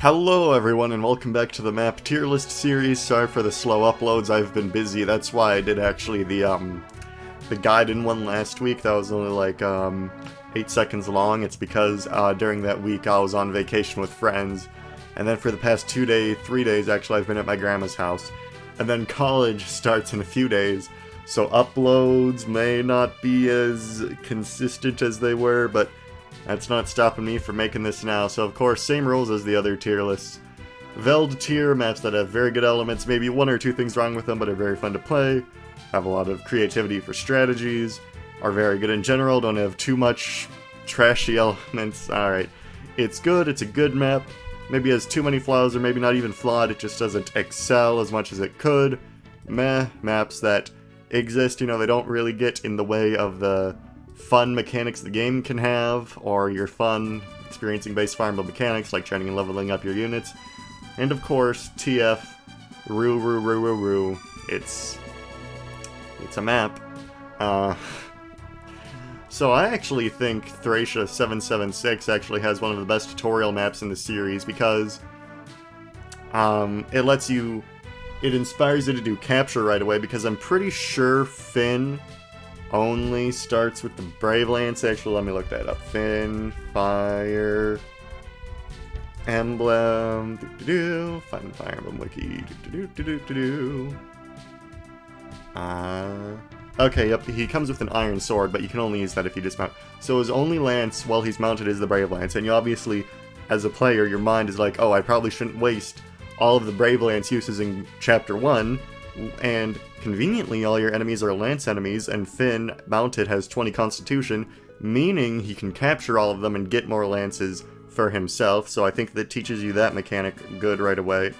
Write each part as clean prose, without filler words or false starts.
Hello everyone and welcome back to the map tier list series. Sorry for the slow uploads, I've been busy. That's why I did actually the Gaiden one last week. That was only like 8 seconds long. It's because during that week I was on vacation with friends. And then for the past 3 days actually, I've been at my grandma's house. And then college starts in a few days. So uploads may not be as consistent as they were, but that's not stopping me from making this now. So of course, same rules as the other tier lists. Veld tier, maps that have very good elements, maybe one or two things wrong with them, but are very fun to play, have a lot of creativity for strategies, are very good in general, don't have too much trashy elements. Alright, it's good, it's a good map, maybe has too many flaws, or maybe not even flawed, it just doesn't excel as much as it could. Meh, maps that exist, you know, they don't really get in the way of the fun mechanics the game can have, or your fun experiencing base Fire Emblem mechanics like training and leveling up your units. And of course, TF, roo. It's a map. So I actually think Thracia 776 actually has one of the best tutorial maps in the series because it inspires you to do capture right away, because I'm pretty sure Finn only starts with the Brave Lance. Actually, let me look that up. Finn, Fire Emblem, find Fire Emblem Wiki, okay, yep, he comes with an iron sword, but you can only use that if you dismount. So his only lance while he's mounted is the Brave Lance, and you obviously, as a player, your mind is like, oh, I probably shouldn't waste all of the Brave Lance uses in Chapter 1, and conveniently all your enemies are lance enemies, and Finn, mounted, has 20 constitution, meaning he can capture all of them and get more lances for himself, so I think that teaches you that mechanic good right away.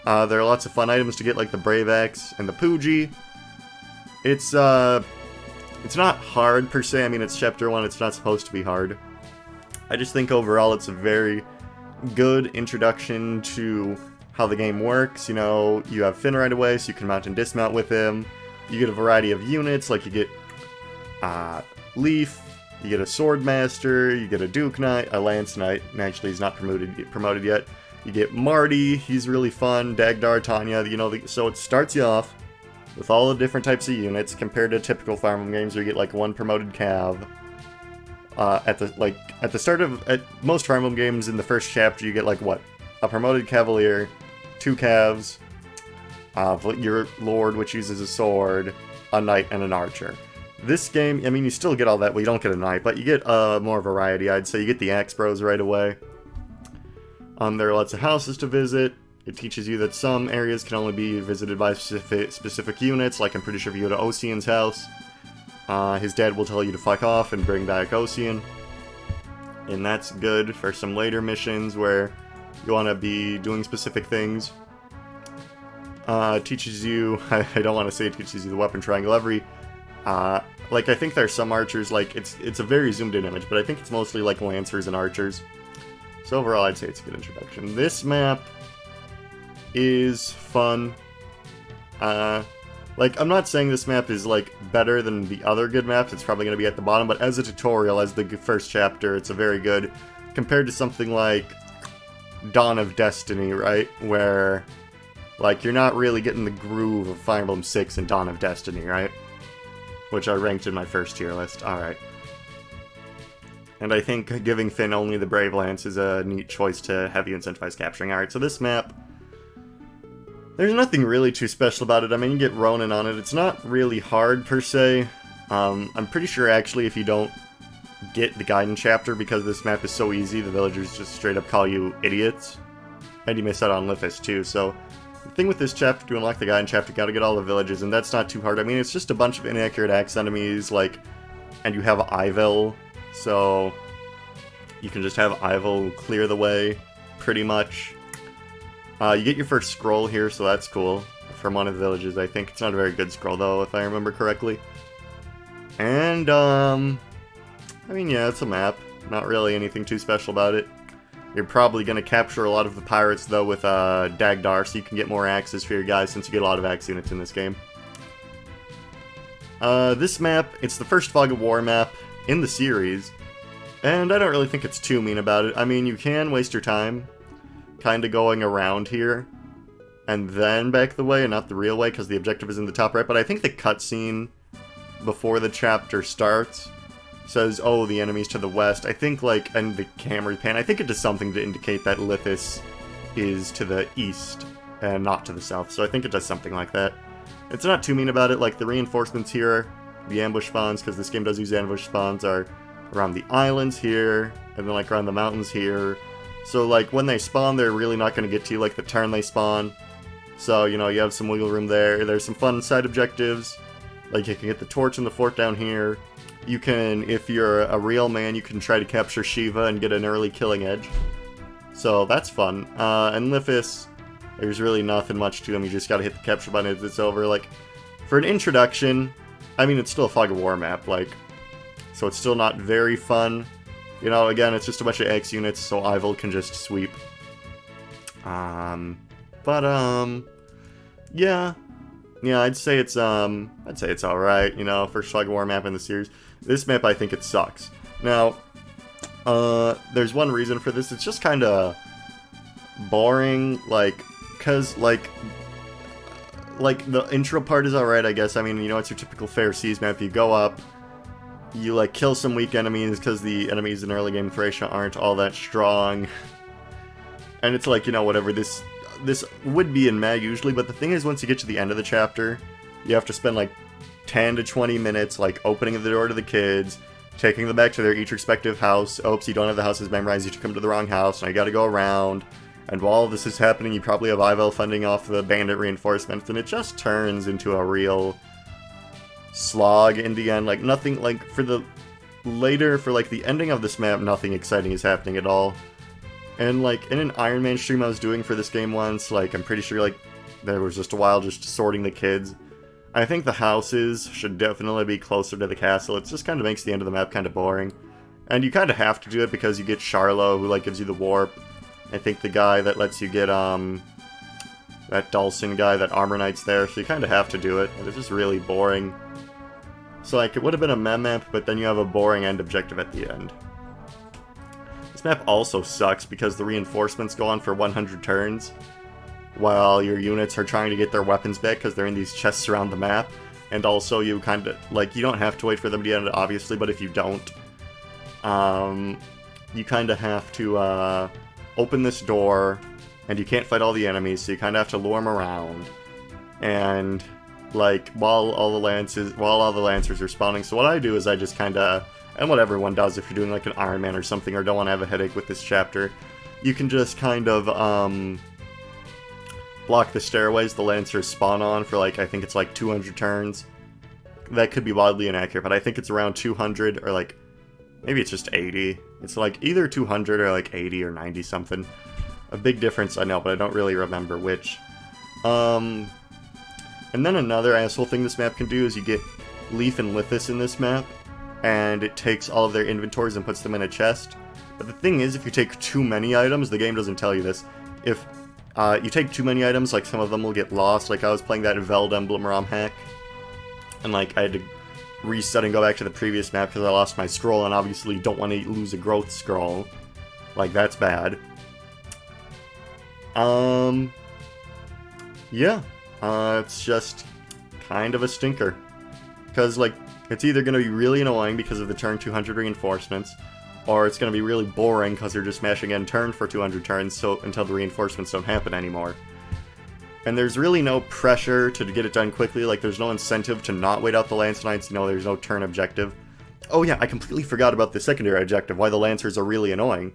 There are lots of fun items to get, like the Brave Axe and the Pooji. It's not hard per se. I mean, it's Chapter 1, it's not supposed to be hard. I just think overall it's a very good introduction to how the game works. You know, you have Finn right away, so you can mount and dismount with him. You get a variety of units, like you get Leaf, you get a Sword Master, you get a Duke Knight, a Lance Knight, and actually he's not promoted yet. You get Marty, he's really fun, Dagdar, Tanya, you know, so it starts you off with all the different types of units, compared to typical Fire Emblem games where you get like one promoted cav. At the start of most Fire Emblem games, in the first chapter, you get like what? A promoted Cavalier, 2 calves, your Lord, which uses a sword, a Knight, and an Archer. This game, I mean, you still get all that, well, you don't get a Knight, but you get more variety, I'd say. You get the Axe Bros right away. There are lots of houses to visit. It teaches you that some areas can only be visited by specific units, like I'm pretty sure if you go to Ocean's house, his dad will tell you to fuck off and bring back Ocean. And that's good for some later missions where you want to be doing specific things. Teaches you, I don't want to say it teaches you the weapon triangle. Like, I think there's some archers, like, it's a very zoomed in image, but I think it's mostly like lancers and archers. So overall, I'd say it's a good introduction. This map is fun. Like, I'm not saying this map is, like, better than the other good maps, it's probably going to be at the bottom, but as a tutorial, as the first chapter, it's a very good, compared to something like Dawn of Destiny, right? Where, like, you're not really getting the groove of Fire Emblem 6 and Dawn of Destiny, right? Which I ranked in my first tier list. Alright. And I think giving Finn only the Brave Lance is a neat choice to have you incentivize capturing. Alright, so this map, there's nothing really too special about it. I mean, you get Ronin on it. It's not really hard, per se. I'm pretty sure, actually, if you don't get the Gaiden chapter, because this map is so easy, the villagers just straight up call you idiots. And you miss out on Lithis too, so the thing with this chapter, to unlock the Gaiden chapter, you gotta get all the villages, and that's not too hard. I mean, it's just a bunch of inaccurate axe enemies, like, and you have Ivil, so you can just have Ivil clear the way, pretty much. You get your first scroll here, so that's cool, from one of the villages, I think. It's not a very good scroll, though, if I remember correctly. And, I mean, yeah, it's a map. Not really anything too special about it. You're probably going to capture a lot of the pirates, though, with Dagdar, so you can get more axes for your guys, since you get a lot of axe units in this game. This map, it's the first Fog of War map in the series, and I don't really think it's too mean about it. I mean, you can waste your time kind of going around here, and then back the way, and not the real way, because the objective is in the top right. But I think the cutscene before the chapter starts says, oh, the enemy's to the west. I think, like, and the camera pan, I think it does something to indicate that Lithis is to the east and not to the south. So I think it does something like that. It's not too mean about it. Like, the reinforcements here, the ambush spawns, because this game does use ambush spawns, are around the islands here, and then, like, around the mountains here. So, like, when they spawn, they're really not going to get to you, like, the turn they spawn. So, you know, you have some wiggle room there. There's some fun side objectives. Like, you can get the torch in the fort down here. You can, if you're a real man, you can try to capture Shiva and get an early killing edge. So, that's fun. And Lithis, there's really nothing much to him. You just gotta hit the capture button if it's over. Like, for an introduction, I mean, it's still a Fog of War map, like, so it's still not very fun. You know, again, it's just a bunch of X units, so Ivel can just sweep. Yeah. Yeah, I'd say it's alright, you know, first Fog of War map in the series. This map, I think it sucks. Now, there's one reason for this. It's just kind of boring, like, because, like, the intro part is alright, I guess. I mean, you know, it's your typical Fair Seas map. You go up, you, like, kill some weak enemies, because the enemies in early game Thracia aren't all that strong. And it's like, you know, whatever, this would be in Mag usually, but the thing is, once you get to the end of the chapter, you have to spend, like, 10 to 20 minutes, like, opening the door to the kids, taking them back to their each respective house. Oops, you don't have the houses memorized, you took them to the wrong house, and you gotta go around. And while all this is happening, you probably have Ivel funding off the bandit reinforcements, and it just turns into a real slog in the end. Like, nothing, like, for the ending of this map, nothing exciting is happening at all. And, like, in an Iron Man stream I was doing for this game once, like, I'm pretty sure, like, there was just a while just sorting the kids. I think the houses should definitely be closer to the castle. It just kind of makes the end of the map kind of boring. And you kind of have to do it because you get Charlo, who, like, gives you the warp. I think the guy that lets you get, that Dulcin guy, that Armor Knight's there, so you kind of have to do it. And it's just really boring. So, like, it would have been a mem map, but then you have a boring end objective at the end. This map also sucks because the reinforcements go on for 100 turns, while your units are trying to get their weapons back because they're in these chests around the map. And also you kind of, like, you don't have to wait for them to end, obviously, but if you don't, you kind of have to, open this door, and you can't fight all the enemies, so you kind of have to lure them around. And, like, while all the Lancers are spawning, so what I do is I just kind of, and what everyone does if you're doing, like, an Iron Man or something, or don't want to have a headache with this chapter, you can just kind of, block the stairways the Lancers spawn on for, like, I think it's like 200 turns. That could be wildly inaccurate, but I think it's around 200, or, like, maybe it's just 80. It's, like, either 200 or, like, 80 or 90 something. A big difference, I know, but I don't really remember which. And then another asshole thing this map can do is you get Leaf and Lithis in this map, and it takes all of their inventories and puts them in a chest. But the thing is, if you take too many items, the game doesn't tell you this, if you take too many items, like, some of them will get lost. Like, I was playing that Veld Emblem ROM hack, and, like, I had to reset and go back to the previous map because I lost my scroll, and obviously don't want to lose a growth scroll. Like, that's bad. Yeah. It's just kind of a stinker. Because, like, it's either going to be really annoying because of the turn 200 reinforcements, or it's going to be really boring because they're just mashing end turn for 200 turns so until the reinforcements don't happen anymore. And there's really no pressure to get it done quickly, like there's no incentive to not wait out the Lance Knights, you know, there's no turn objective. Oh yeah, I completely forgot about the secondary objective, why the Lancers are really annoying.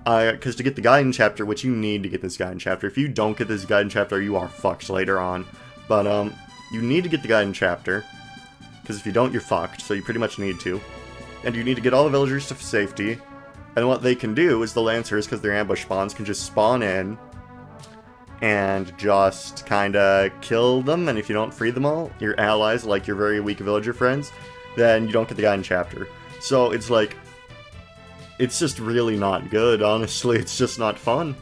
Because to get the Gaiden chapter, which you need to get this Gaiden chapter, if you don't get this Gaiden chapter, you are fucked later on. But, you need to get the Gaiden chapter, because if you don't, you're fucked, so you pretty much need to. And you need to get all the villagers to safety, and what they can do is the Lancers, because they're ambush spawns, can just spawn in, and just kinda kill them, and if you don't free them all, your allies, like your very weak villager friends, then you don't get the Gaiden chapter. So it's like, it's just really not good, honestly, it's just not fun.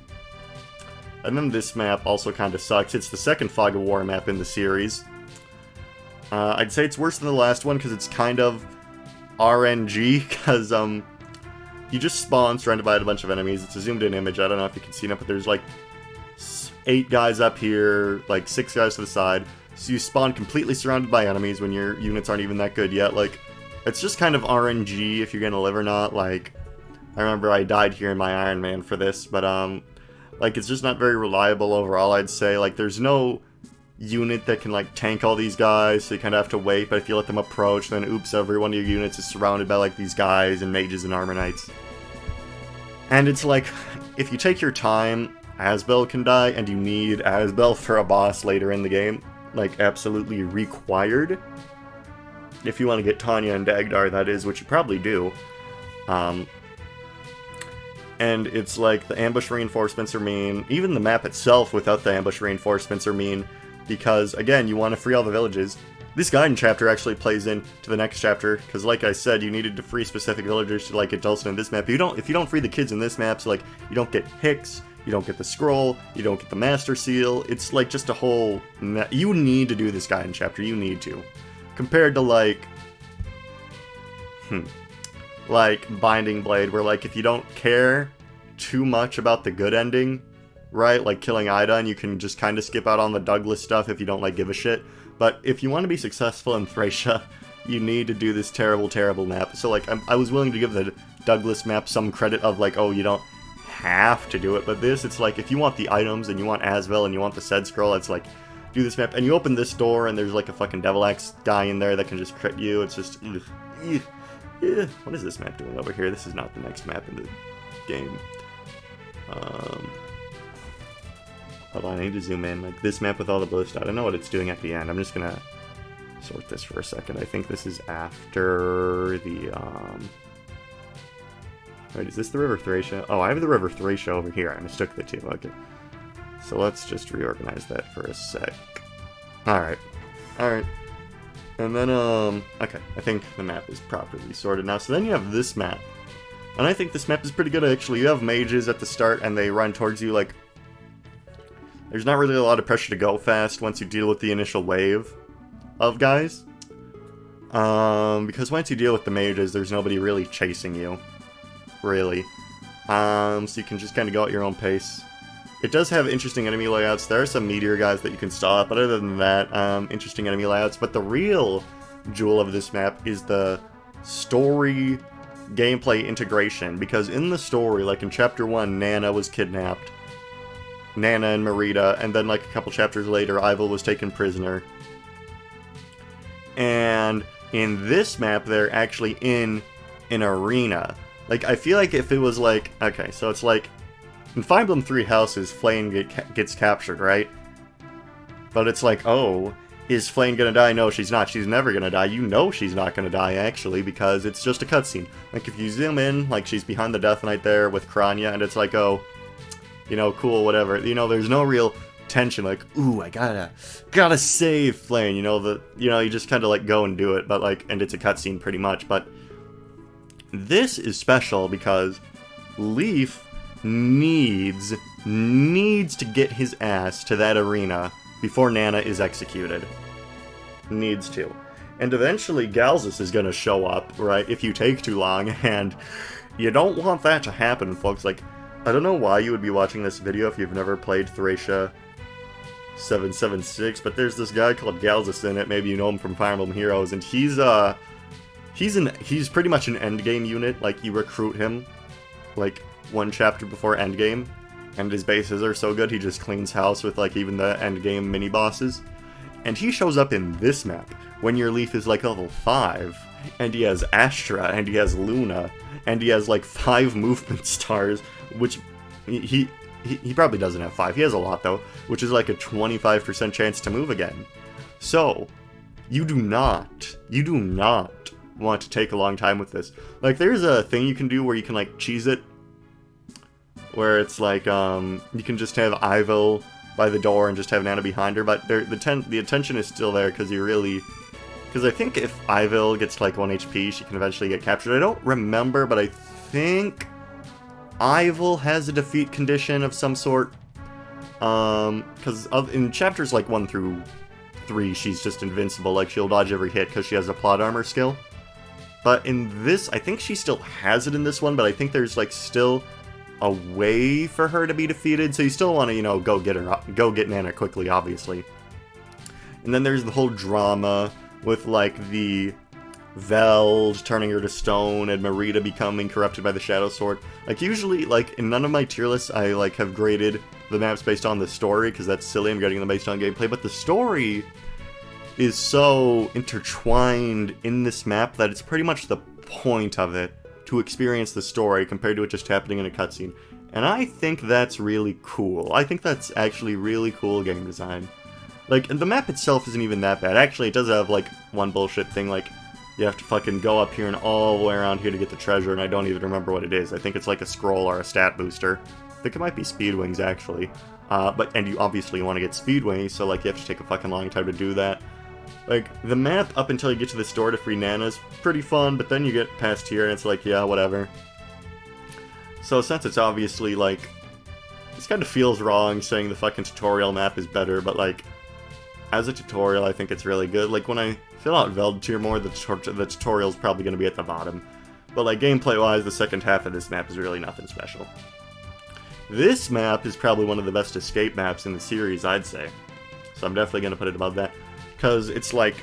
And then this map also kinda sucks. It's the second Fog of War map in the series. I'd say it's worse than the last one, because it's kind of RNG, because, you just spawn surrounded by a bunch of enemies. It's a zoomed in image. I don't know if you can see it, but there's like 8 guys up here, like 6 guys to the side. So you spawn completely surrounded by enemies when your units aren't even that good yet. Like, it's just kind of RNG if you're gonna live or not. Like, I remember I died here in my Iron Man for this, but like, it's just not very reliable overall, I'd say. Like, there's no unit that can like tank all these guys, so you kind of have to wait. But if you let them approach, then oops, every one of your units is surrounded by like these guys and mages and armor knights. And it's like, if you take your time, Asbel can die, and you need Asbel for a boss later in the game. Like, absolutely required. If you want to get Tanya and Dagdar, that is, which you probably do. And it's like, the ambush reinforcements are mean. Even the map itself without the ambush reinforcements are mean. Because, again, you want to free all the villages. This Gaiden chapter actually plays into the next chapter, because like I said, you needed to free specific villagers to like get Dulcin in this map. If you don't free the kids in this map, so like, you don't get Hicks, you don't get the scroll, you don't get the Master Seal. It's like just a whole... You need to do this Gaiden chapter, you need to. Compared to like... like Binding Blade, where like if you don't care too much about the good ending, right? Like killing Ida, and you can just kind of skip out on the Douglas stuff if you don't like give a shit. But if you want to be successful in Thracia, you need to do this terrible, terrible map. So like, I was willing to give the Douglas map some credit of like, oh, you don't have to do it. But this, it's like, if you want the items, and you want Asbel, and you want the said scroll, it's like, do this map. And you open this door, and there's like a fucking Devil Axe guy in there that can just crit you. It's just, ugh, ugh, ugh. What is this map doing over here? This is not the next map in the game. Hold on, I need to zoom in. Like, this map with all the blue stuff. I don't know what it's doing at the end. I'm just gonna sort this for a second. I think this is after the, Wait, is this the River Thracia? Oh, I have the River Thracia over here. I mistook the two. Okay. So let's just reorganize that for a sec. Alright. Alright. And then, okay. I think the map is properly sorted now. So then you have this map. And I think this map is pretty good, actually. You have mages at the start, and they run towards you, like... There's not really a lot of pressure to go fast once you deal with the initial wave of guys. Because once you deal with the mages, there's nobody really chasing you. Really. So you can just kind of go at your own pace. It does have interesting enemy layouts. There are some meteor guys that you can stop, but other than that, interesting enemy layouts. But the real jewel of this map is the story gameplay integration. Because in the story, like in Chapter 1, Nana was kidnapped. Nana and Marita, and then like a couple chapters later, Ivel was taken prisoner. And in this map, they're actually in an arena. Like, I feel like if it was like, okay, so it's like, in Fire Emblem 3 Houses, Flame gets captured, right? But it's like, oh, is Flame gonna die? No, she's not. She's never gonna die. You know she's not gonna die, actually, because it's just a cutscene. Like, if you zoom in, like, she's behind the Death Knight there with Kranya, and it's like, oh, you know, cool, whatever. You know, there's no real tension, like, ooh, I gotta save Flame, you know, you just kind of, like, go and do it, but, like, and it's a cutscene pretty much, but this is special because Leaf needs to get his ass to that arena before Nana is executed. Needs to. And eventually Galzus is gonna show up, right, if you take too long, and you don't want that to happen, folks. Like, I don't know why you would be watching this video if you've never played Thracia 776, but there's this guy called Galzus in it. Maybe you know him from Fire Emblem Heroes, and he's pretty much an endgame unit. Like, you recruit him, like, one chapter before endgame, and his bases are so good he just cleans house with, like, even the endgame mini-bosses. And he shows up in this map when your Leaf is, like, level 5, and he has Astra, and he has Luna, and he has, like, 5 movement stars, which he probably doesn't have 5. He has a lot, though, which is, like, a 25% chance to move again. So, you do not want to take a long time with this. Like, there's a thing you can do where you can, like, cheese it, where it's like, you can just have Ivel by the door and just have Nana behind her, but the attention is still there, because I think if Ivel gets to, like, 1 HP, she can eventually get captured. I don't remember, but I think Ivel has a defeat condition of some sort, because in chapters, like, 1 through 3, she's just invincible. Like, she'll dodge every hit because she has a plot armor skill. But in this, I think she still has it in this one, but I think there's, like, still a way for her to be defeated, so you still want to, you know, go get Nana quickly, obviously. And then there's the whole drama with, like, the Veld turning her to stone and Marita becoming corrupted by the Shadow Sword. Like, usually, like, in none of my tier lists, I, like, have graded the maps based on the story, because that's silly, I'm grading them based on gameplay, but the story is so intertwined in this map that it's pretty much the point of it to experience the story compared to it just happening in a cutscene. And I think that's really cool. I think that's actually really cool game design. Like, the map itself isn't even that bad. Actually, it does have, like, one bullshit thing, like, you have to fucking go up here and all the way around here to get the treasure, and I don't even remember what it is. I think it's like a scroll or a stat booster. I think it might be Speed Wings, actually. And you obviously want to get Speed Wings, so, like, you have to take a fucking long time to do that. Like, the map up until you get to the store to free Nana's pretty fun, but then you get past here and it's like, yeah, whatever. So since it's obviously, like, this kind of feels wrong saying the fucking tutorial map is better, but, like, as a tutorial, I think it's really good. Like, when I fill out Veld tier more, the tutorial's probably going to be at the bottom. But, like, gameplay-wise, the second half of this map is really nothing special. This map is probably one of the best escape maps in the series, I'd say. So I'm definitely going to put it above that. Because it's like,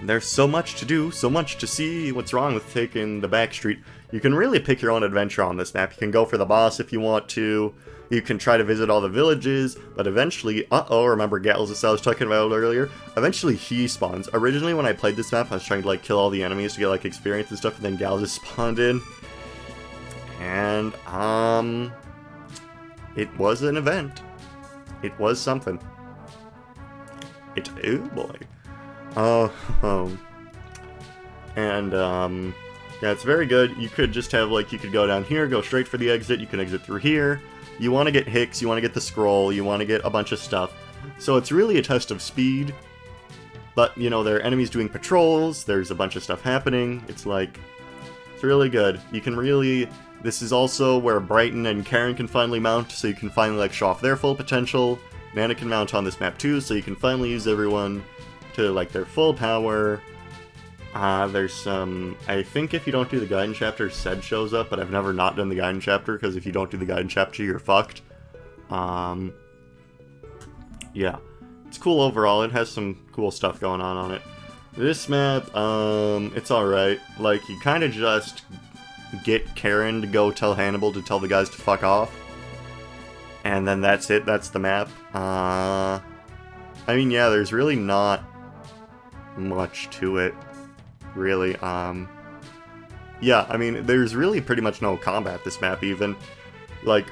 there's so much to do, so much to see. What's wrong with taking the back street? You can really pick your own adventure on this map. You can go for the boss if you want to. You can try to visit all the villages, but eventually, remember Galzus I was talking about earlier? Eventually he spawns. Originally when I played this map, I was trying to, like, kill all the enemies to get, like, experience and stuff, and then Galzus spawned in. And, it was an event. It was something. Oh boy. Yeah, it's very good. You could just have, like, you could go down here, go straight for the exit, you can exit through here. You want to get Hicks, you want to get the scroll, you want to get a bunch of stuff. So it's really a test of speed. But, you know, there are enemies doing patrols, there's a bunch of stuff happening. It's like, it's really good. You can really, this is also where Brighton and Karen can finally mount, so you can finally, like, show off their full potential. Nana can mount on this map too, so you can finally use everyone to, like, their full power. There's some, I think if you don't do the guidance chapter, Sed shows up, but I've never not done the guidance chapter, because if you don't do the guidance chapter, you're fucked. Yeah. It's cool overall, it has some cool stuff going on it. This map, it's alright. Like, you kind of just get Karen to go tell Hannibal to tell the guys to fuck off. And then that's it, that's the map. I mean, yeah, there's really not much to it, really. Yeah, I mean, there's really pretty much no combat this map, even. Like,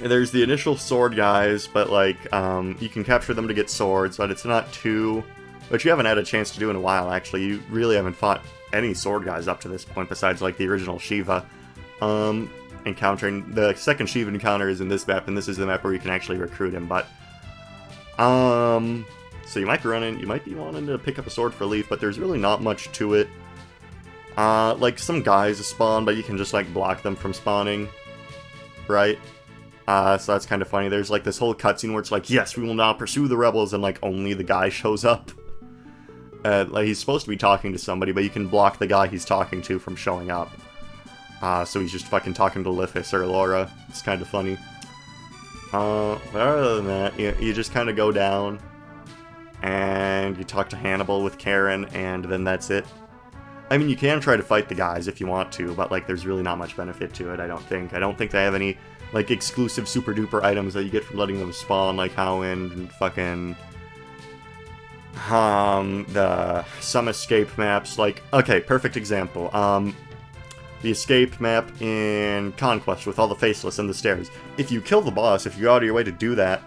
there's the initial sword guys, but, like, you can capture them to get swords, but it's not too... Which you haven't had a chance to do in a while, actually. You really haven't fought any sword guys up to this point, besides, like, the original Shiva. Encountering the second Shiva encounter is in this map, and this is the map where you can actually recruit him, but so you might be wanting to pick up a sword for Leaf, but there's really not much to it. Like, some guys spawn, but you can just, like, block them from spawning, right? So that's kind of funny. There's, like, this whole cutscene where it's like, yes, we will now pursue the rebels, and, like, only the guy shows up. Like, he's supposed to be talking to somebody, but you can block the guy he's talking to from showing up. So he's just fucking talking to Lithis or Laura. It's kind of funny. But other than that, you just kind of go down, and you talk to Hannibal with Karen, and then that's it. I mean, you can try to fight the guys if you want to, but, like, there's really not much benefit to it, I don't think. I don't think they have any, like, exclusive super-duper items that you get from letting them spawn, like how in fucking... some escape maps, like... Okay, perfect example. The escape map in Conquest with all the faceless and the stairs. If you kill the boss, if you go out of your way to do that,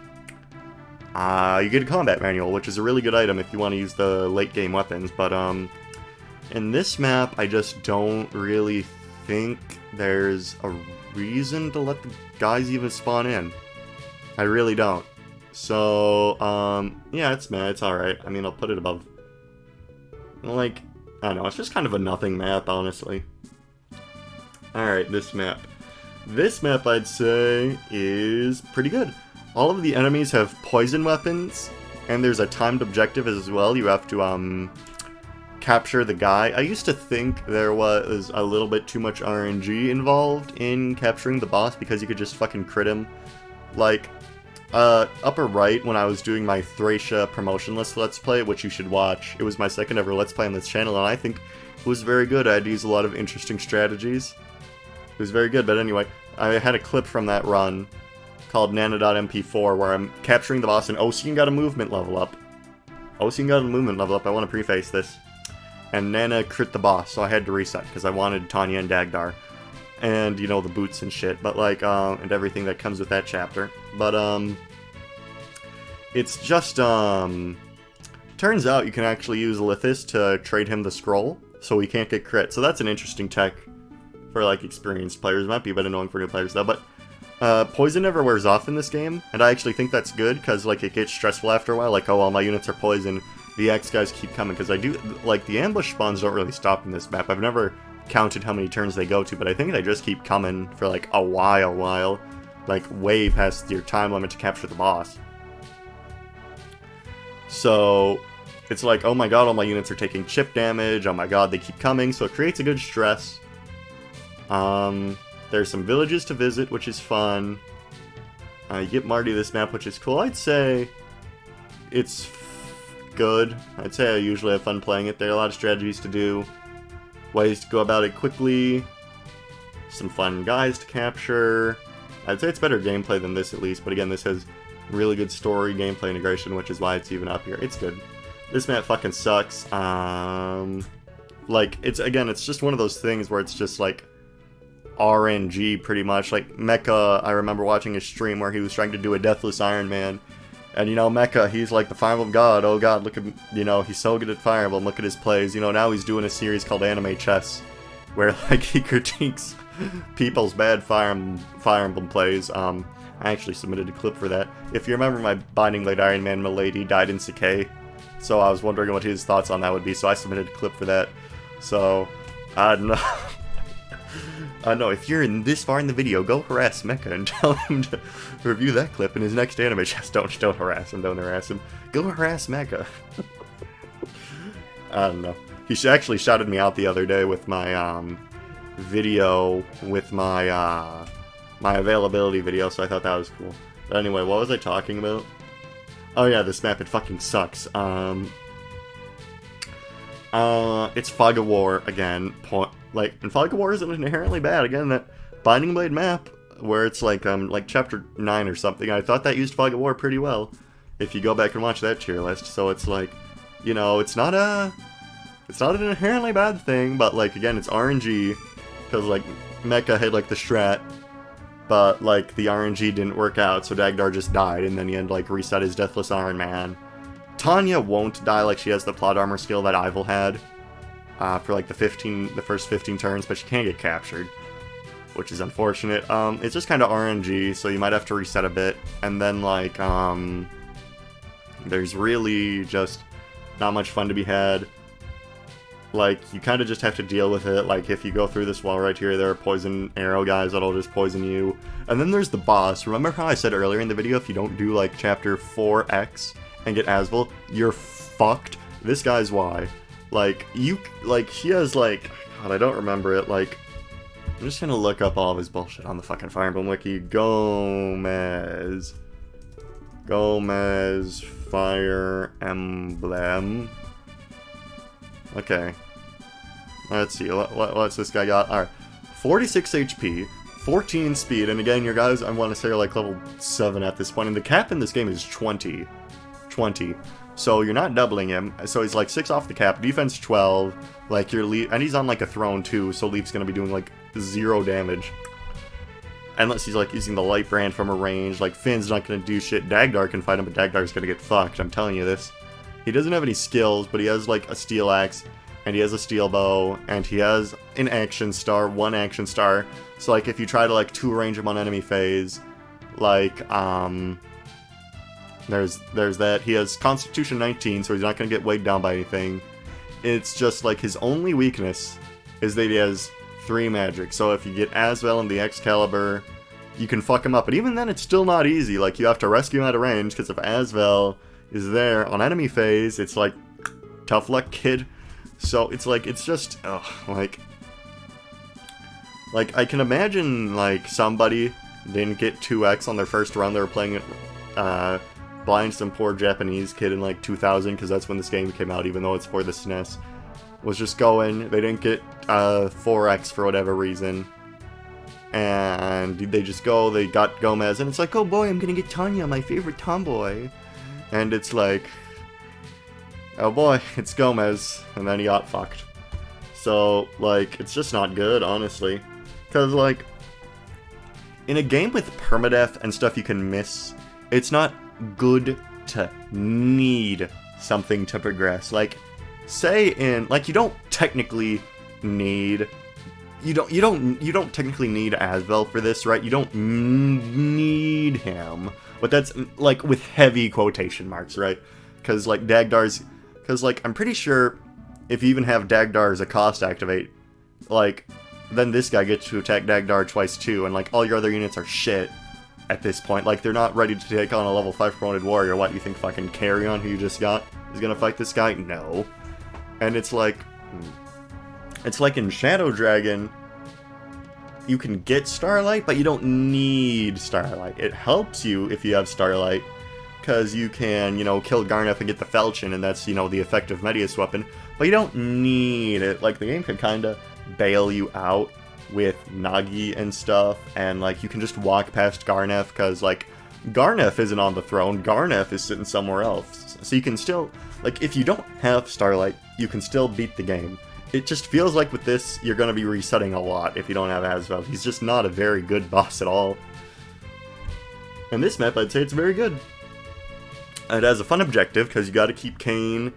you get a combat manual, which is a really good item if you want to use the late game weapons, but in this map, I just don't really think there's a reason to let the guys even spawn in. I really don't. So, yeah, it's alright. I mean, I'll put it above. Like, I don't know, it's just kind of a nothing map, honestly. Alright, this map. This map, I'd say, is pretty good. All of the enemies have poison weapons, and there's a timed objective as well. You have to, capture the guy. I used to think there was a little bit too much RNG involved in capturing the boss because you could just fucking crit him. Like, upper right, when I was doing my Thracia promotionless Let's Play, which you should watch, it was my second ever Let's Play on this channel, and I think it was very good. I had to use a lot of interesting strategies. It was very good, but anyway, I had a clip from that run called Nana.mp4 where I'm capturing the boss, and Ocean got a movement level up. I want to preface this. And Nana crit the boss, so I had to reset, because I wanted Tanya and Dagdar. And, you know, the boots and shit, but like, and everything that comes with that chapter. But, it's just, turns out you can actually use Lithis to trade him the scroll, so he can't get crit. So that's an interesting tech for, like, experienced players. It might be a bit annoying for new players, though, but poison never wears off in this game, and I actually think that's good, because, like, it gets stressful after a while, like, oh, all my units are poisoned, the X guys keep coming, because I do, like, the ambush spawns don't really stop in this map. I've never counted how many turns they go to, but I think they just keep coming for, like, a while, like, way past your time limit to capture the boss. So, it's like, oh my god, all my units are taking chip damage, oh my god, they keep coming, so it creates a good stress. There's some villages to visit, which is fun. You get Marty this map, which is cool. I'd say it's good. I'd say I usually have fun playing it. There are a lot of strategies to do, ways to go about it quickly, some fun guys to capture. I'd say it's better gameplay than this at least, but again, this has really good story, gameplay integration, which is why it's even up here. It's good. This map fucking sucks. Like, it's just one of those things where it's just like RNG pretty much. Like Mecha, I remember watching a stream where he was trying to do a Deathless Iron Man, and you know, Mecha, he's like the Fire Emblem god. Oh god, look at, you know, he's so good at Fire Emblem, look at his plays. You know, now he's doing a series called Anime Chess, where like he critiques people's bad Fire Emblem plays. I actually submitted a clip for that. If you remember, my Binding Blade Iron Man Milady died in Sakai, so I was wondering what his thoughts on that would be, so I submitted a clip for that. So, I don't know. I know, if you're in this far in the video, go harass Mecha and tell him to review that clip in his next anime chest. Don't harass him, don't harass him. Go harass Mecha. I don't know. He actually shouted me out the other day with my, video, with my, my availability video, so I thought that was cool. But anyway, what was I talking about? Oh yeah, this map, it fucking sucks. It's Fog of War again. Like, and Fog of War isn't inherently bad. Again, that Binding Blade map, where it's like chapter 9 or something, I thought that used Fog of War pretty well, if you go back and watch that tier list. So it's like, you know, it's not an inherently bad thing, but like, again, it's RNG, because like, Mecha had like the strat, but like, the RNG didn't work out, so Dagdar just died, and then he had like reset his Deathless Iron Man. Tanya won't die, like she has the plot armor skill that Ivel had, for like the first 15 turns, but she can't get captured, which is unfortunate. It's just kind of RNG, so you might have to reset a bit, and then like, there's really just not much fun to be had. Like, you kind of just have to deal with it. Like, if you go through this wall right here, there are poison arrow guys that'll just poison you. And then there's the boss. Remember how I said earlier in the video, if you don't do, like, chapter 4X and get Asvel, you're fucked? This guy's why. Like, he has, like, God, I don't remember it. Like, I'm just gonna look up all of his bullshit on the fucking Fire Emblem Wiki. Gomez, Fire Emblem. Okay. Let's see, what's this guy got? Alright, 46 HP, 14 speed, and again, your guys, I want to say, are like level 7 at this point, and the cap in this game is 20. So you're not doubling him, so he's like 6 off the cap, defense 12, like your Leaf, and he's on like a throne too, so Leaf's gonna be doing like 0 damage. Unless he's like using the light brand from a range, like Finn's not gonna do shit. Dagdar can fight him, but Dagdar's gonna get fucked, I'm telling you this. He doesn't have any skills, but he has like a steel axe, and he has a steel bow, and he has an action star, 1 action star. So like if you try to like 2-range him on enemy phase, like there's that. He has Constitution 19, so he's not gonna get weighed down by anything. It's just like his only weakness is that he has 3 magic. So if you get Asvel and the Excalibur, you can fuck him up. But even then, it's still not easy. Like, you have to rescue him out of range, because if Asvel is there on enemy phase, it's like, tough luck, kid. So it's like, it's just, like, I can imagine, like, somebody didn't get 2x on their first run. They were playing it, blind some poor Japanese kid in, like, 2000, because that's when this game came out, even though it's for the SNES. Was just going, they didn't get, 4x for whatever reason. And they just go, they got Gomez, and it's like, oh boy, I'm gonna get Tanya, my favorite tomboy. And it's like, oh boy, it's Gomez, and then he got fucked. So, like, it's just not good, honestly. Because, like, in a game with permadeath and stuff you can miss, it's not good to need something to progress. Like, say in, like, you don't technically need, you don't technically need Asvel for this, right? You don't need him. But that's, like, with heavy quotation marks, right? Because, like, Dagdar's, because, like, I'm pretty sure if you even have Dagdar as a cost activate, like, then this guy gets to attack Dagdar twice too, and, like, all your other units are shit at this point. Like, they're not ready to take on a level 5 promoted warrior. What, you think fucking Carrion, who you just got, is gonna fight this guy? No. And it's like in Shadow Dragon, you can get Starlight, but you don't need Starlight. It helps you if you have Starlight, because you can, you know, kill Garneth and get the Falchion, and that's, you know, the effective Medius weapon, but you don't need it. Like, the game can kinda bail you out with Nagi and stuff, and, like, you can just walk past Garneth, because, like, Garneth isn't on the throne, Garneth is sitting somewhere else. So you can still, like, if you don't have Starlight, you can still beat the game. It just feels like with this, you're gonna be resetting a lot if you don't have Asvel. He's just not a very good boss at all. And this map, I'd say it's very good. It has a fun objective, because you gotta keep Kane,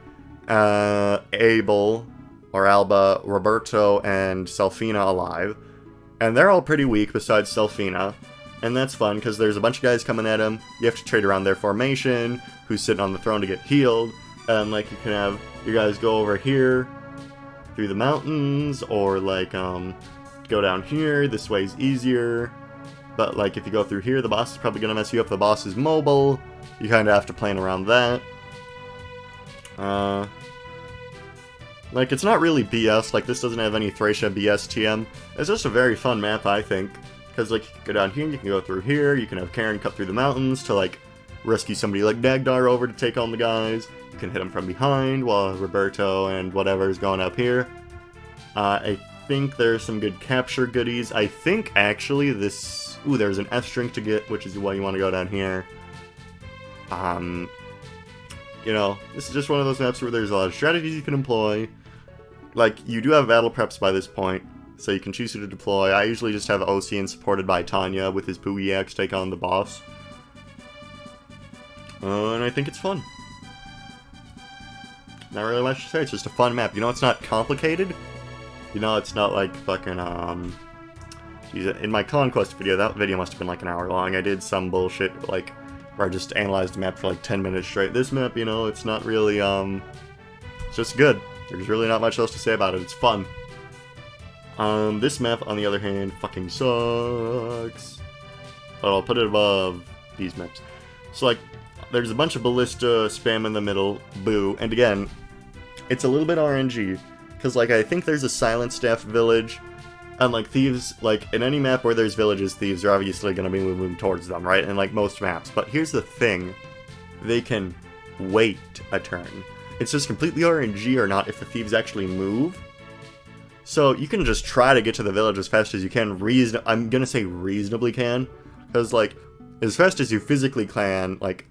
Abel, or Alba, Roberto, and Selfina alive. And they're all pretty weak besides Selfina. And that's fun, because there's a bunch of guys coming at him. You have to trade around their formation, who's sitting on the throne to get healed. And, like, you can have your guys go over here, through the mountains, or, like, go down here. This way's easier. But, like, if you go through here, the boss is probably going to mess you up. The boss is mobile. You kind of have to plan around that. Like, it's not really BS, like, this doesn't have any Thracia BS TM. It's just a very fun map, I think. Because, like, you can go down here, you can go through here, you can have Karen cut through the mountains to, like, rescue somebody like Dagdar over to take on the guys. You can hit him from behind while Roberto and whatever is going up here. I think there's some good capture goodies. I think, actually, this... Ooh, there's an F-string to get, which is why you want to go down here. You know, this is just one of those maps where there's a lot of strategies you can employ. Like, you do have battle preps by this point, so you can choose who to deploy. I usually just have Ocean supported by Tanya with his Pooey Axe take on the boss. And I think it's fun. Not really much to say, it's just a fun map. You know, it's not complicated. You know, it's not like fucking, geez, in my Conquest video, that video must have been like an hour long. I did some bullshit, like, where I just analyzed the map for like 10 minutes straight. This map, you know, it's not really, it's just good. There's really not much else to say about it. It's fun. This map, on the other hand, fucking sucks. But I'll put it above these maps. So, like, there's a bunch of ballista spam in the middle, boo, and again, it's a little bit RNG, because, like, I think there's a Silent Staff village, and, like, thieves, like, in any map where there's villages, thieves are obviously going to be moving towards them, right? In, like, most maps. But here's the thing. They can wait a turn. It's just completely RNG or not if the thieves actually move. So you can just try to get to the village as fast as you can. I'm going to say reasonably can. Because, like, as fast as you physically can, like,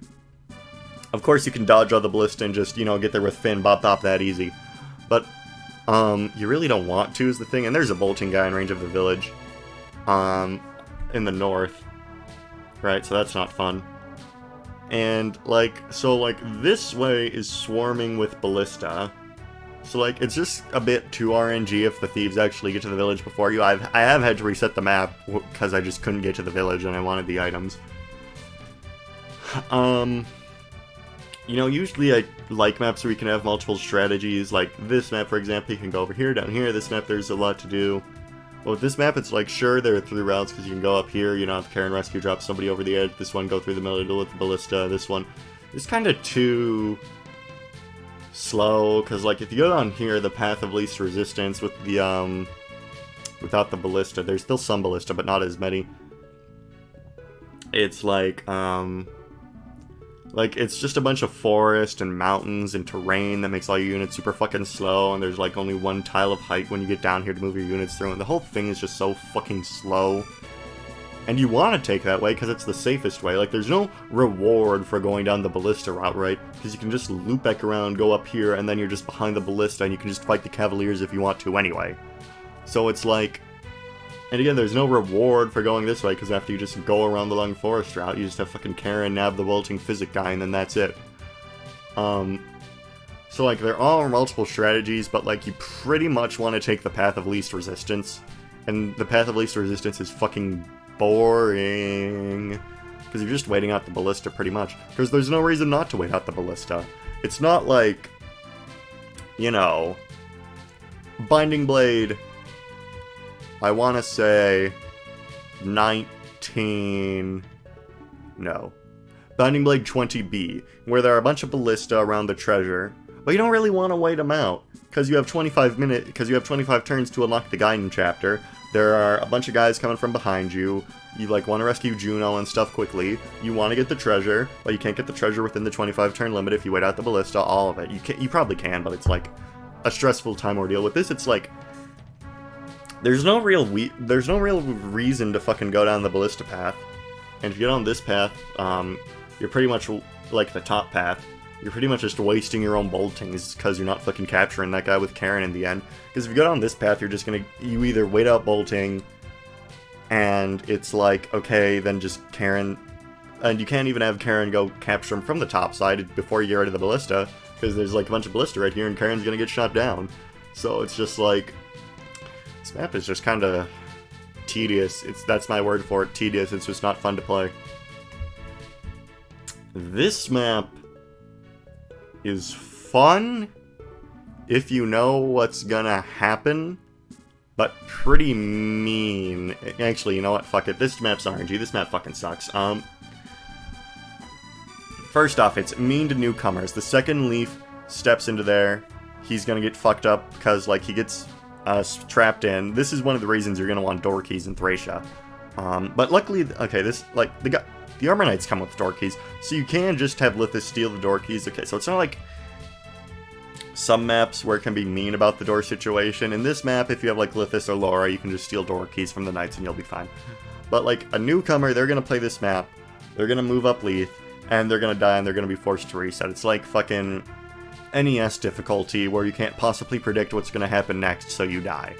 of course you can dodge all the ballista and just, you know, get there with Finn, bop that easy. But you really don't want to is the thing, and there's a bolting guy in range of the village, in the north, right, so that's not fun. And, like, so, like, this way is swarming with ballista, so, like, it's just a bit too RNG if the thieves actually get to the village before you. I have had to reset the map, because I just couldn't get to the village and I wanted the items. You know, usually I like maps where you can have multiple strategies, like this map, for example, you can go over here, down here. This map, there's a lot to do. But with this map, it's like, sure, there are 3 routes, because you can go up here, you know, have Karen Rescue drop somebody over the edge. This one, go through the middle with the ballista. This one is kind of too slow, because, like, if you go down here, the path of least resistance with the, without the ballista, there's still some ballista, but not as many. It's like, it's just a bunch of forest and mountains and terrain that makes all your units super fucking slow, and there's, like, only one tile of height when you get down here to move your units through, and the whole thing is just so fucking slow. And you want to take that way because it's the safest way. Like, there's no reward for going down the ballista route, right? Because you can just loop back around, go up here, and then you're just behind the ballista, and you can just fight the cavaliers if you want to anyway. So it's like... And again, there's no reward for going this way, because after you just go around the long forest route, you just have fucking Karen nab the bolting physic guy, and then that's it. So, like, there are multiple strategies, but, like, you pretty much want to take the path of least resistance. And the path of least resistance is fucking boring. Because you're just waiting out the ballista, pretty much. Because there's no reason not to wait out the ballista. It's not like, you know, Binding Blade, I want to say 19... No. Binding Blade 20B, where there are a bunch of ballista around the treasure, but you don't really want to wait them out, because you have 25 turns to unlock the Gaiden chapter. There are a bunch of guys coming from behind you. You, like, want to rescue Juno and stuff quickly. You want to get the treasure, but you can't get the treasure within the 25 turn limit if you wait out the ballista, all of it. You probably can, but it's, like, a stressful time ordeal. With this, it's, like, there's no real reason to fucking go down the ballista path. And if you get on this path, you're pretty much, like, the top path. You're pretty much just wasting your own boltings because you're not fucking capturing that guy with Karen in the end. Because if you go down this path, you're just gonna... You either wait out bolting, and it's like, okay, then just Karen... And you can't even have Karen go capture him from the top side before you get rid of the ballista, because there's, like, a bunch of ballista right here, and Karen's gonna get shot down. So it's just, like... This map is just kind of tedious. That's my word for it, tedious. It's just not fun to play. This map is fun if you know what's gonna happen, but pretty mean. Actually, you know what? Fuck it. This map's RNG. This map fucking sucks. First off, it's mean to newcomers. The second Leaf steps into there, he's gonna get fucked up because, like, he gets trapped in. This is one of the reasons you're gonna want door keys in Thracia. But luckily, okay, this, like, the Armor Knights come with door keys, so you can just have Lithus steal the door keys. Okay, so it's not like some maps where it can be mean about the door situation. In this map, if you have, like, Lithus or Laura, you can just steal door keys from the Knights and you'll be fine. But, like, a newcomer, they're gonna play this map, they're gonna move up Leith, and they're gonna die and they're gonna be forced to reset. It's like fucking NES difficulty where you can't possibly predict what's gonna happen next, so you die.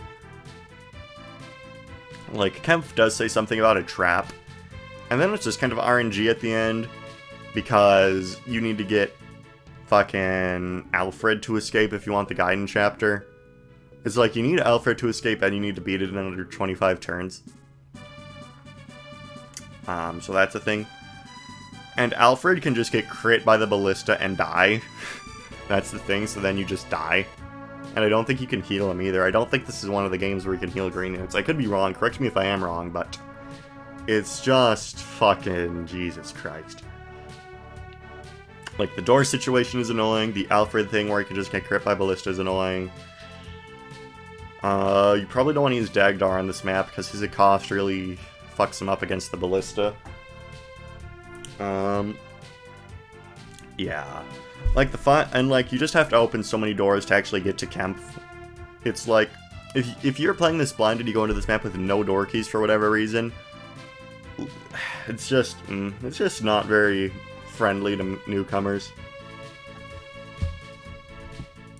Like, Kempf does say something about a trap, and then it's just kind of RNG at the end, because you need to get fucking Alfred to escape if you want the Gaiden chapter. It's like, you need Alfred to escape and you need to beat it in under 25 turns. So that's a thing. And Alfred can just get crit by the ballista and die. That's the thing, so then you just die. And I don't think you can heal him either. I don't think this is one of the games where you can heal green units. I could be wrong, correct me if I am wrong, but it's just fucking Jesus Christ. Like, the door situation is annoying, the Alfred thing where you can just get crit by ballista is annoying. You probably don't want to use Dagdar on this map, because his cost really fucks him up against the ballista. Yeah. Like, and, like, you just have to open so many doors to actually get to Kempf. It's like, if you're playing this blinded, you go into this map with no door keys for whatever reason, it's just not very friendly to newcomers.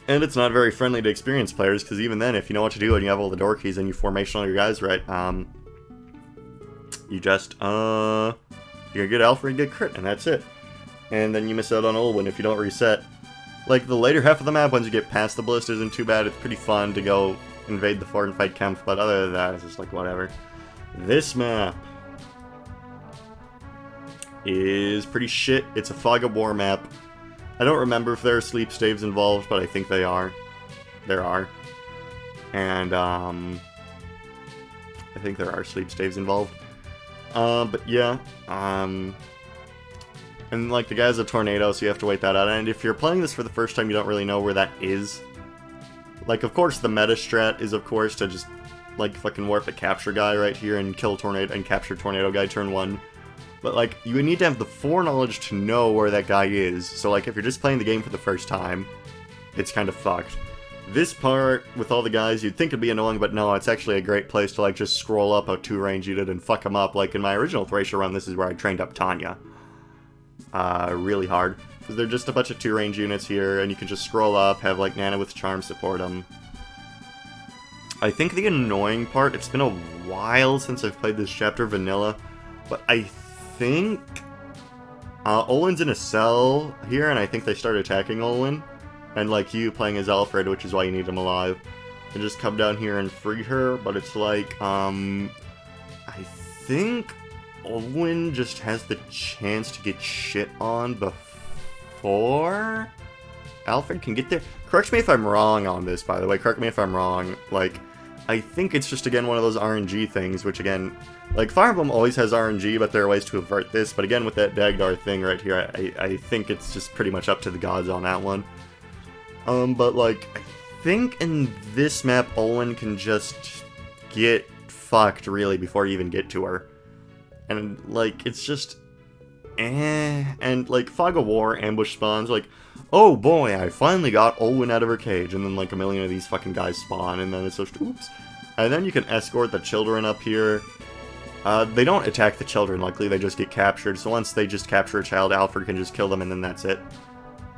And it's not very friendly to experienced players, because even then, if you know what to do and you have all the door keys and you formation all your guys right, you just, you get Alfred and get crit, and that's it. And then you miss out on Olwen if you don't reset. Like, the later half of the map, once you get past the ballista, isn't too bad. It's pretty fun to go invade the fort and fight Kempf, but other than that, it's just like, whatever. This map is pretty shit. It's a Fog of War map. I don't remember if there are sleep staves involved, but I think they are. There are. And, I think there are sleep staves involved. But yeah, And, like, the guy's a tornado, so you have to wait that out. And if you're playing this for the first time, you don't really know where that is. Like, of course, the meta strat is, of course, to just, like, fucking warp a capture guy right here and kill tornado and capture tornado guy turn 1. But, like, you would need to have the foreknowledge to know where that guy is. So, like, if you're just playing the game for the first time, it's kind of fucked. This part, with all the guys, you'd think it'd be annoying, but no, it's actually a great place to, like, just scroll up a 2-range unit and fuck them up. Like, in my original Thracia run, this is where I trained up Tanya. Really hard. Because they're just a bunch of 2-range units here, and you can just scroll up, have, like, Nana with Charm support them. I think the annoying part, it's been a while since I've played this chapter vanilla, but I think Olin's in a cell here, and I think they start attacking Olin. And, like, you playing as Alfred, which is why you need him alive. And just come down here and free her, but it's like, I think Olin just has the chance to get shit on before Alfred can get there. Correct me if I'm wrong on this, by the way. Correct me if I'm wrong. Like, I think it's just, again, one of those RNG things, which, again, like, Fire Emblem always has RNG, but there are ways to avert this. But, again, with that Dagdar thing right here, I think it's just pretty much up to the gods on that one. But, like, I think in this map, Olin can just get fucked, really, before you even get to her. And, like, it's just, And, like, Fog of War ambush spawns, like, oh boy, I finally got Olin out of her cage, and then, like, a million of these fucking guys spawn, and then it's just, oops. And then you can escort the children up here. They don't attack the children, luckily, they just get captured, so once they just capture a child, Alfred can just kill them, and then that's it.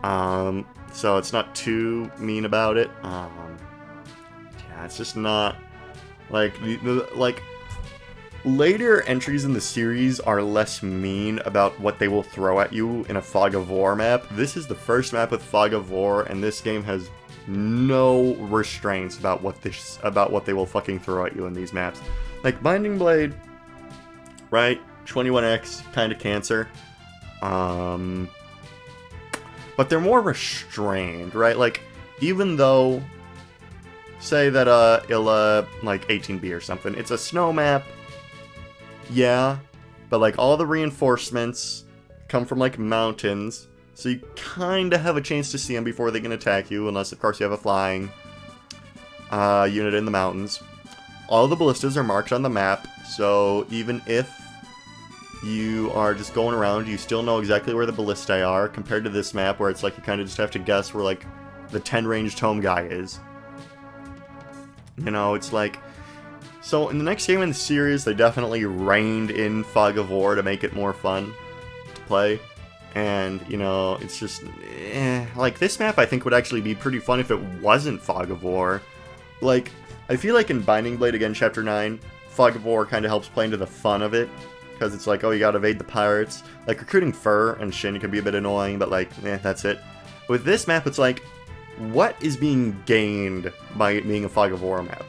So it's not too mean about it. Yeah, it's just not, like, like, later entries in the series are less mean about what they will throw at you in a Fog of War map. This is the first map with Fog of War, and this game has no restraints about what they will fucking throw at you in these maps. Like, Binding Blade, right? 21x, kind of cancer. But they're more restrained, right? Like, even though, say that, Illa, like, 18B or something, it's a snow map, yeah, but, like, all the reinforcements come from, like, mountains, so you kinda have a chance to see them before they can attack you, unless, of course, you have a flying, unit in the mountains. All the ballistas are marked on the map, so even if you are just going around, you still know exactly where the ballistae are, compared to this map where it's like you kind of just have to guess where, like, the 10-ranged home guy is. You know, it's like, so in the next game in the series, they definitely reined in Fog of War to make it more fun to play. And, you know, it's just, like, this map I think would actually be pretty fun if it wasn't Fog of War. Like, I feel like in Binding Blade, again, Chapter 9, Fog of War kind of helps play into the fun of it. Because it's like, oh, you gotta evade the pirates. Like, recruiting Fur and Shin can be a bit annoying, but, like, that's it. With this map, it's like, what is being gained by it being a Fog of War map?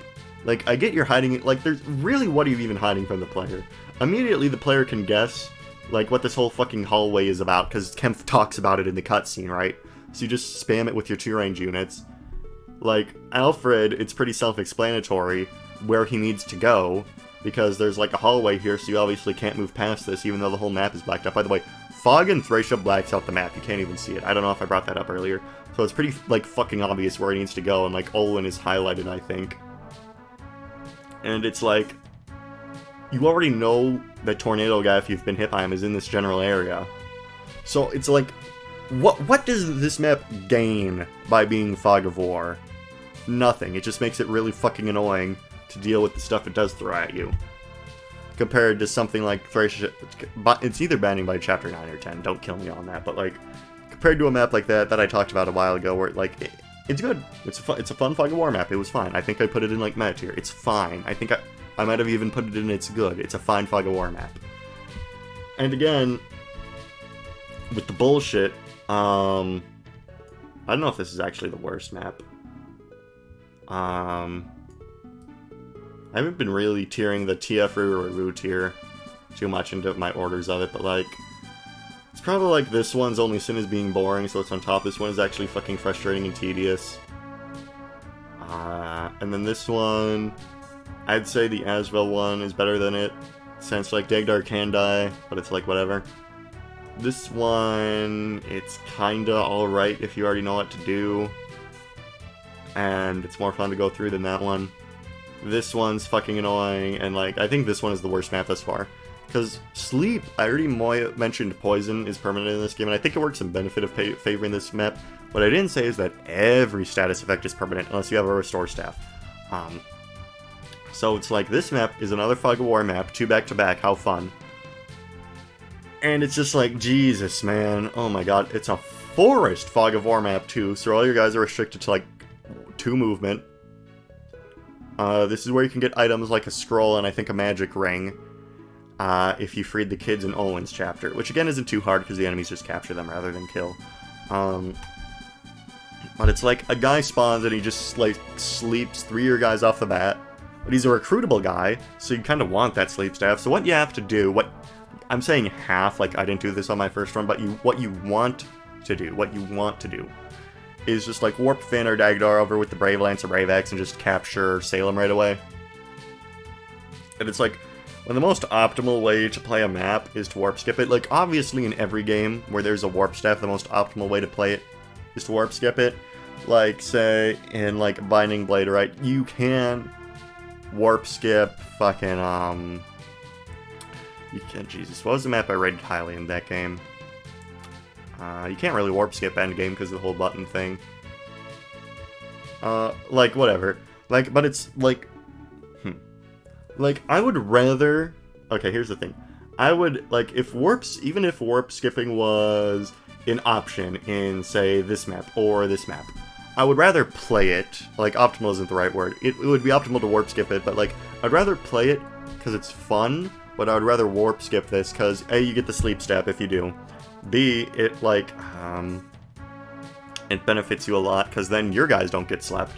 Like, I get you're hiding it. Like, there's really, what are you even hiding from the player? Immediately, the player can guess, like, what this whole fucking hallway is about, because Kempf talks about it in the cutscene, right? So you just spam it with your 2-range units. Like, Alfred, it's pretty self-explanatory where he needs to go, because there's, like, a hallway here, so you obviously can't move past this, even though the whole map is blacked out. By the way, Fog in Thracia blacks out the map. You can't even see it. I don't know if I brought that up earlier. So it's pretty, like, fucking obvious where he needs to go, and, like, Olin is highlighted, I think. And it's like, you already know that Tornado guy, if you've been hit by him, is in this general area. So it's like, what does this map gain by being Fog of War? Nothing. It just makes it really fucking annoying to deal with the stuff it does throw at you. Compared to something like Thracia, it's either Binding by Chapter 9 or 10, don't kill me on that, but, like, compared to a map like that I talked about a while ago, where, like, it's good. It's a fun Fog of War map. It was fine. I think I put it in, like, meta tier. It's fine. I think I might have even put it in it's good. It's a fine Fog of War map. And again, with the bullshit, I don't know if this is actually the worst map. I haven't been really tiering the TF or Ru tier too much into my orders of it, but, like, it's probably like this one's only sin is being boring, so it's on top. This one is actually fucking frustrating and tedious. And then this one, I'd say the Asvel one is better than it, since, like, Dagdar can die, but it's like, whatever. This one, it's kinda alright if you already know what to do. And it's more fun to go through than that one. This one's fucking annoying, and like, I think this one is the worst map thus far. Because sleep, I already mentioned poison is permanent in this game, and I think it works in benefit of favoring this map. What I didn't say is that every status effect is permanent, unless you have a restore staff. So it's like, this map is another Fog of War map, 2 back-to-back, how fun. And it's just like, Jesus, man, oh my god, it's a forest Fog of War map too, so all your guys are restricted to like 2 movement. This is where you can get items like a scroll and I think a magic ring, if you freed the kids in Owen's chapter, which again isn't too hard because the enemies just capture them rather than kill. But it's like, a guy spawns and he just like sleeps 3 of your guys off the bat, but he's a recruitable guy, so you kind of want that sleep staff. So what you have to do, I'm saying half, like I didn't do this on my first run, but what you want to do is just like warp Finn or Dagdar over with the Brave Lance or Brave Axe and just capture Salem right away. And it's like, when the most optimal way to play a map is to warp skip it. Like, obviously in every game where there's a warp staff, the most optimal way to play it is to warp skip it. Like, say, in like Binding Blade, right? You can warp skip fucking, you can't, Jesus, what was the map I rated highly in that game? You can't really warp skip endgame because of the whole button thing. Like, whatever. Like, but it's, like, like, I would rather, okay, here's the thing. I would, like, even if warp skipping was an option in, say, this map or this map, I would rather play it, like, optimal isn't the right word. It would be optimal to warp skip it, but, like, I'd rather play it because it's fun, but I would rather warp skip this, because A, you get the sleep step if you do. B, it, like, it benefits you a lot, because then your guys don't get slept.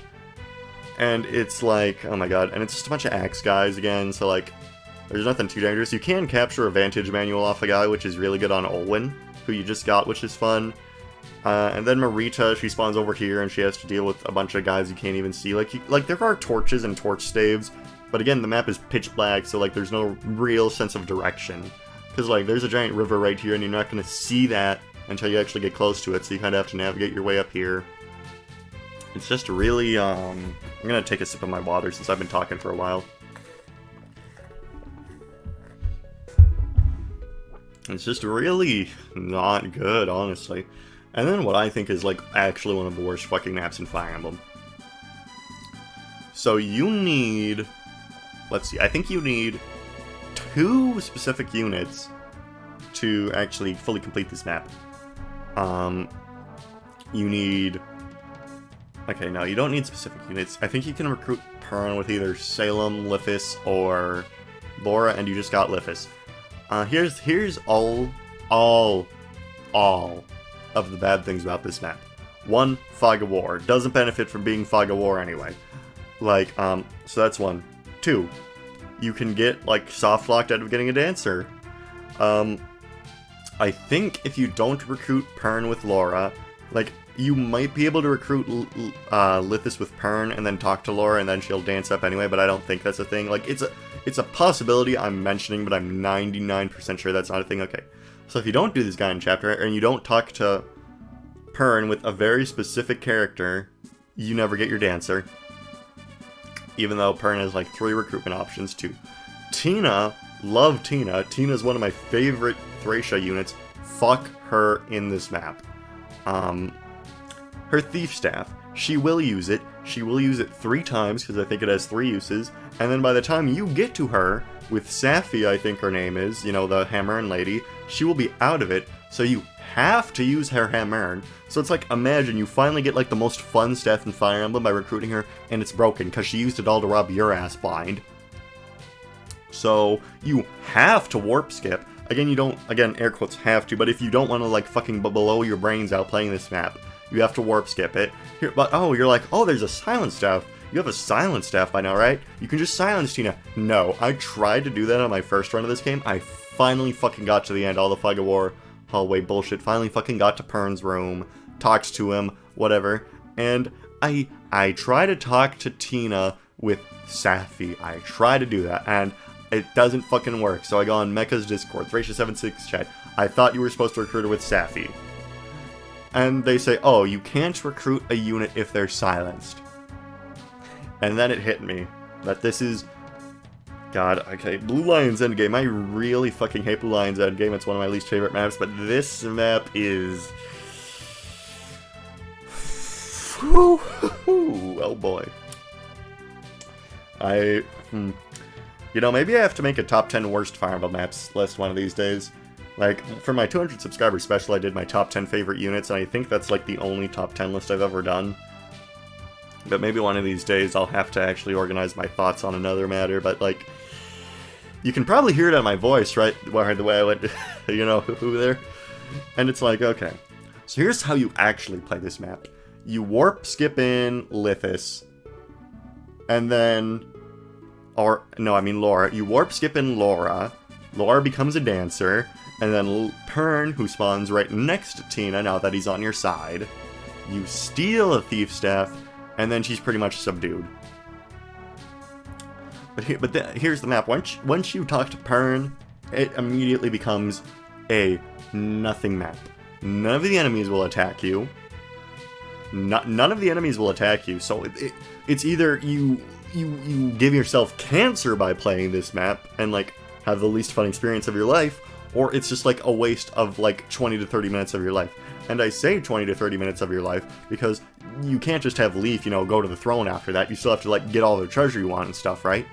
And it's like, oh my god, and it's just a bunch of axe guys again, so like, there's nothing too dangerous. You can capture a Vantage Manual off a guy, which is really good on Olwen, who you just got, which is fun. And then Marita, she spawns over here, and she has to deal with a bunch of guys you can't even see. Like there are torches and torch staves, but again, the map is pitch black, so like, there's no real sense of direction. Because like, there's a giant river right here, and you're not going to see that until you actually get close to it, so you kind of have to navigate your way up here. It's just really, I'm going to take a sip of my water since I've been talking for a while. It's just really not good, honestly. And then what I think is, like, actually one of the worst fucking maps in Fire Emblem. So you need, let's see, I think you need 2 specific units to actually fully complete this map. You need, okay, no, you don't need specific units. I think you can recruit Pern with either Salem, Lithis, or Laura, and you just got Lithis. Here's all of the bad things about this map. 1, Fog of War. Doesn't benefit from being Fog of War anyway. Like, so that's 1. 2, you can get, like, soft locked out of getting a dancer. I think if you don't recruit Pern with Laura, like, you might be able to recruit Lithis with Pern and then talk to Laura and then she'll dance up anyway, but I don't think that's a thing. Like, it's a possibility I'm mentioning, but I'm 99% sure that's not a thing. Okay, so if you don't do this guy in chapter, and you don't talk to Pern with a very specific character, you never get your dancer. Even though Pern has like 3 recruitment options too. Tina, love Tina. Tina's one of my favorite Thracia units. Fuck her in this map. Her Thief Staff, she will use it. She will use it 3 times, because I think it has 3 uses. And then by the time you get to her, with Safi, I think her name is, you know, the Hammer lady, she will be out of it, so you have to use her Hammer. So it's like, imagine you finally get like the most fun staff in Fire Emblem by recruiting her, and it's broken, because she used it all to rob your ass blind. So, you have to warp skip. Again, you don't, again, air quotes, have to, but if you don't want to, like, fucking blow your brains out playing this map, you have to warp skip it. Here, but, oh, you're like, oh, there's a silence staff. You have a silence staff by now, right? You can just silence Tina. No, I tried to do that on my first run of this game. I finally fucking got to the end, all the Fog of War hallway bullshit. Finally fucking got to Pern's room, talks to him, whatever. And I try to talk to Tina with Safi. I try to do that, and it doesn't fucking work. So I go on Mecha's Discord, Thracia76 chat. I thought you were supposed to recruit her with Safi. And they say, oh, you can't recruit a unit if they're silenced. And then it hit me that this is... God, okay, Blue Lion's Endgame. I really fucking hate Blue Lion's Endgame. It's one of my least favorite maps, but this map is... oh boy. You know, maybe I have to make a top 10 worst Fire Emblem maps list one of these days. Like, for my 200 subscriber special, I did my top 10 favorite units, and I think that's like the only top 10 list I've ever done. But maybe one of these days I'll have to actually organize my thoughts on another matter, but like... You can probably hear it on my voice, right? The way I went, you know, there. And it's like, okay. So here's how you actually play this map. You warp skip in Lithis, and then... Or, no, I mean Laura. You warp skip in Laura. Laura becomes a dancer. And then Pern, who spawns right next to Tina now that he's on your side. You steal a thief staff, and then she's pretty much subdued. But here's the map. Once you talk to Pern, it immediately becomes a nothing map. None of the enemies will attack you. None of the enemies will attack you. So it's either you give yourself cancer by playing this map and like have the least fun experience of your life, or it's just like a waste of like 20 to 30 minutes of your life. And I say 20 to 30 minutes of your life because you can't just have Leaf, you know, go to the throne after that. You still have to like get all the treasure you want and stuff, right?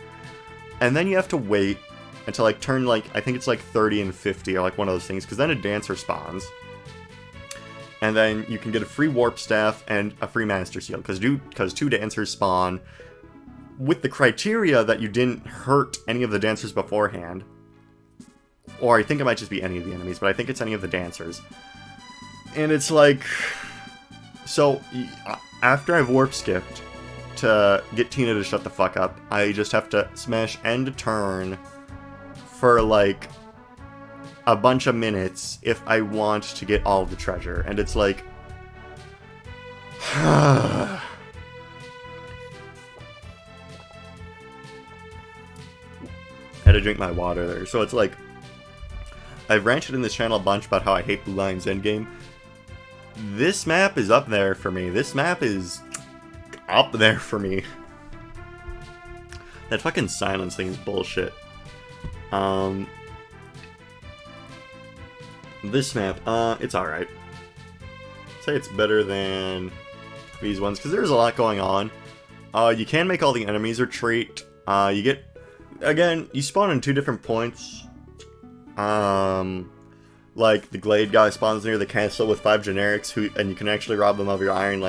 And then you have to wait until like turn like, I think it's like 30 and 50 or like one of those things, because then a dancer spawns. And then you can get a free warp staff and a free master seal, because two dancers spawn with the criteria that you didn't hurt any of the dancers beforehand. Or I think it might just be any of the enemies, but I think it's any of the dancers. And it's like... So, after I've warp skipped to get Tina to shut the fuck up, I just have to smash end turn for like a bunch of minutes if I want to get all of the treasure. And it's like... Had to drink my water there. So it's like... I've ranted in this channel a bunch about how I hate Blue Lion's Endgame. This map is up there for me. This map is up there for me. That fucking silence thing is bullshit. This map, it's alright. I'd say it's better than these ones, because there's a lot going on. You can make all the enemies retreat. You get... Again, you spawn in 2 different points. Like the Glade guy spawns near the castle with 5 generics, and you can actually rob them of their iron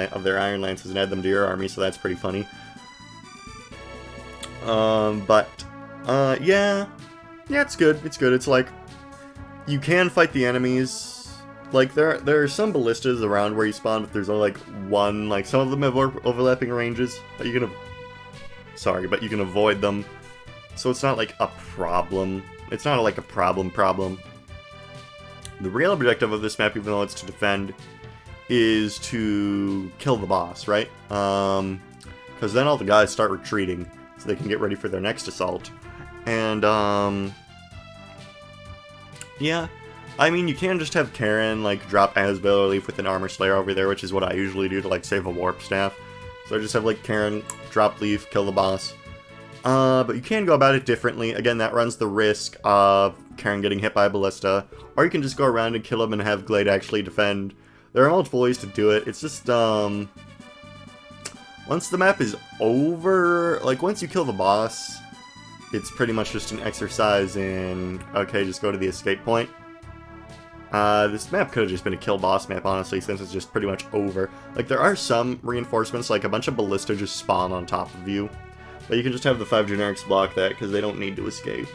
lances and add them to your army, so that's pretty funny. Yeah, it's good. It's good. It's like you can fight the enemies. Like there are some ballistas around where you spawn, but there's only like one. Like some of them have overlapping ranges, but you can avoid them. So it's not like a problem. It's not like a problem. The real objective of this map, even though it's to defend, is to kill the boss, right? Because then all the guys start retreating, so they can get ready for their next assault. And, yeah. I mean, you can just have Karen, like, drop Asbel or Leaf with an Armor Slayer over there, which is what I usually do to, like, save a Warp Staff. So I just have, like, Karen drop Leaf, kill the boss. But you can go about it differently. Again, that runs the risk of Karen getting hit by a ballista. Or you can just go around and kill him and have Glade actually defend. There are multiple ways to do it. It's just, once the map is over, like, once you kill the boss, it's pretty much just an exercise in, okay, just go to the escape point. This map could have just been a kill boss map, honestly, since it's just pretty much over. Like, there are some reinforcements, like a bunch of ballista just spawn on top of you. But you can just have the 5 generics block that, because they don't need to escape.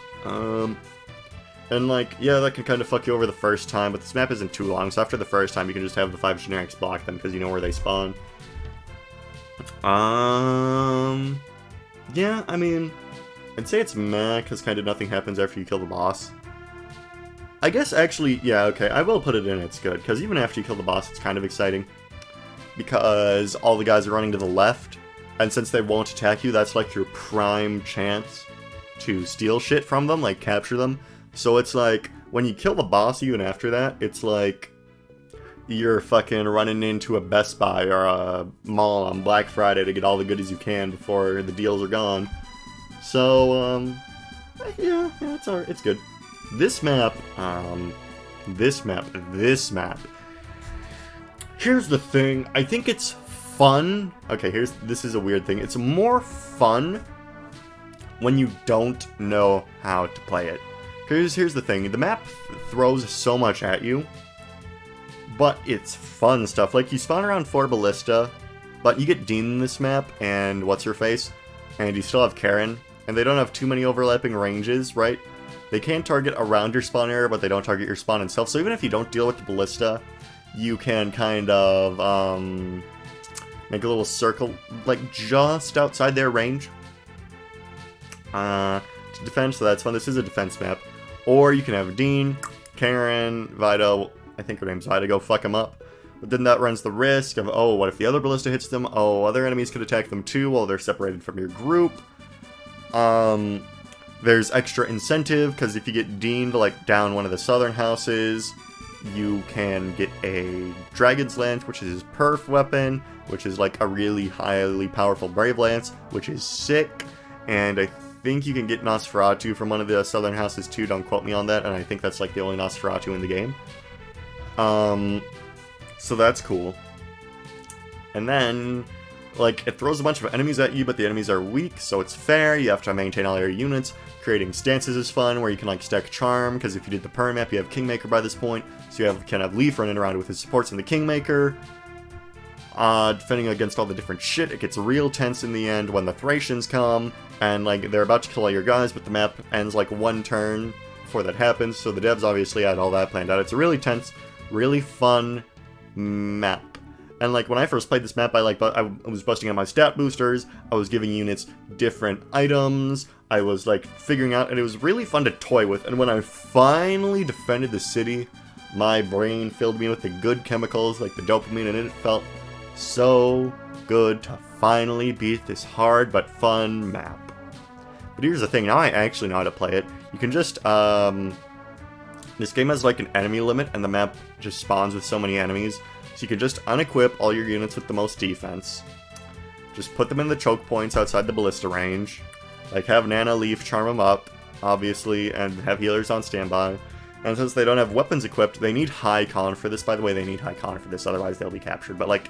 And like, yeah, that can kind of fuck you over the first time, but this map isn't too long, so after the first time you can just have the 5 generics block them, because you know where they spawn. Yeah, I mean, I'd say it's meh, because kind of nothing happens after you kill the boss. I guess actually, yeah, okay, I will put it in it's good, because even after you kill the boss, it's kind of exciting. Because all the guys are running to the left, and since they won't attack you, that's like your prime chance to steal shit from them, like capture them. So it's like, when you kill the boss even after that, it's like you're fucking running into a Best Buy or a mall on Black Friday to get all the goodies you can before the deals are gone. So, yeah, it's good. This map, this map. Here's the thing, I think it's fun. Okay, this is a weird thing. It's more fun when you don't know how to play it. Here's the thing, the map throws so much at you, but it's fun stuff. Like, you spawn around 4 Ballista, but you get Dean in this map, and What's-Her-Face, and you still have Karen, and they don't have too many overlapping ranges, right? They can target around your spawn area, but they don't target your spawn itself, so even if you don't deal with the Ballista, you can kind of, make a little circle, like, just outside their range, to defend, so that's fun. This is a defense map. Or you can have Dean, Karen, Vito, I think her name's Vito, go fuck them up. But then that runs the risk of, oh, what if the other Ballista hits them? Oh, other enemies could attack them too while they're separated from your group. There's extra incentive, because if you get Dean to, like, down one of the southern houses, you can get a Dragon's Lance, which is his perf weapon, which is, like, a really highly powerful Brave Lance, which is sick. And I think you can get Nosferatu from one of the southern houses too, don't quote me on that, and I think that's, like, the only Nosferatu in the game. So that's cool. And then, like, it throws a bunch of enemies at you, but the enemies are weak, so it's fair. You have to maintain all your units. Creating stances is fun, where you can, like, stack Charm, because if you did the perm map, you have Kingmaker by this point, so you can have Leaf running around with his supports in the Kingmaker. Defending against all the different shit, it gets real tense in the end when the Thracians come, and, like, they're about to kill all your guys, but the map ends, like, 1 turn before that happens, so the devs obviously had all that planned out. It's a really tense, really fun map. And, like, when I first played this map, I was busting out my stat boosters, I was giving units different items, I was, like, figuring out, and it was really fun to toy with, and when I finally defended the city, my brain filled me with the good chemicals, like the dopamine, and it felt so good to finally beat this hard but fun map. But here's the thing, now I actually know how to play it. You can just, this game has, like, an enemy limit, and the map just spawns with so many enemies. So you can just unequip all your units with the most defense. Just put them in the choke points outside the Ballista range. Like, have Nana Leaf charm them up, obviously, and have healers on standby. And since they don't have weapons equipped, they need high con for this. By the way, they need high con for this, otherwise they'll be captured. But, like,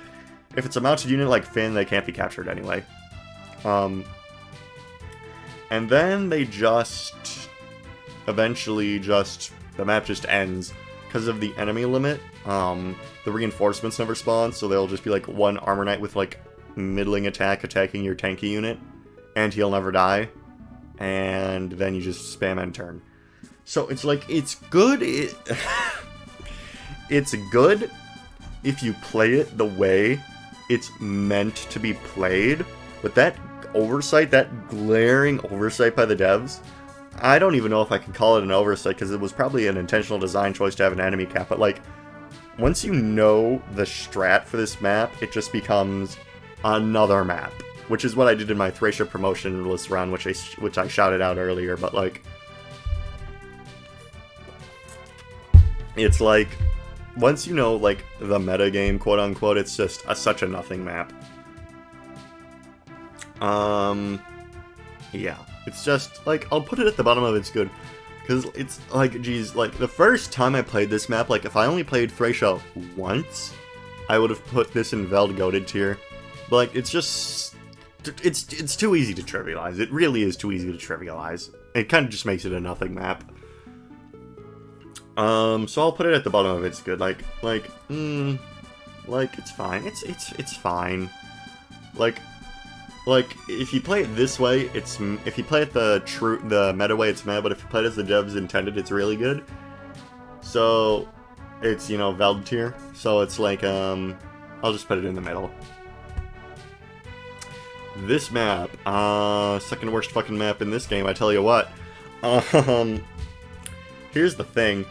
if it's a mounted unit like Finn, they can't be captured anyway. And then they just... eventually just... the map just ends. Because of the enemy limit, the reinforcements never spawn, so they'll just be like 1 Armor Knight with, like, middling attack attacking your tanky unit, and he'll never die. And then you just spam end turn. So it's like, it's good. It's good if you play it the way it's meant to be played. But that oversight, that glaring oversight by the devs, I don't even know if I can call it an oversight, because it was probably an intentional design choice to have an enemy cap. But, like, once you know the strat for this map, it just becomes another map. Which is what I did in my Thracia promotion list run, which I shouted out earlier. But, like, it's like, once you know, like, the metagame, quote-unquote, it's just such a nothing map. Yeah. It's just, like, I'll put it at the bottom of it's good. Because it's, like, geez, like, the first time I played this map, like, if I only played Thracia once, I would have put this in Veld Goated tier. But, like, it's just, it's too easy to trivialize. It really is too easy to trivialize. It kind of just makes it a nothing map. So I'll put it at the bottom of it's good. Like, it's fine. It's fine. Like, if you play it this way, if you play it the meta way, it's meta, but if you play it as the devs intended, it's really good. So, it's, you know, Veld tier. So it's like, I'll just put it in the middle. This map, second worst fucking map in this game, I tell you what. Here's the thing.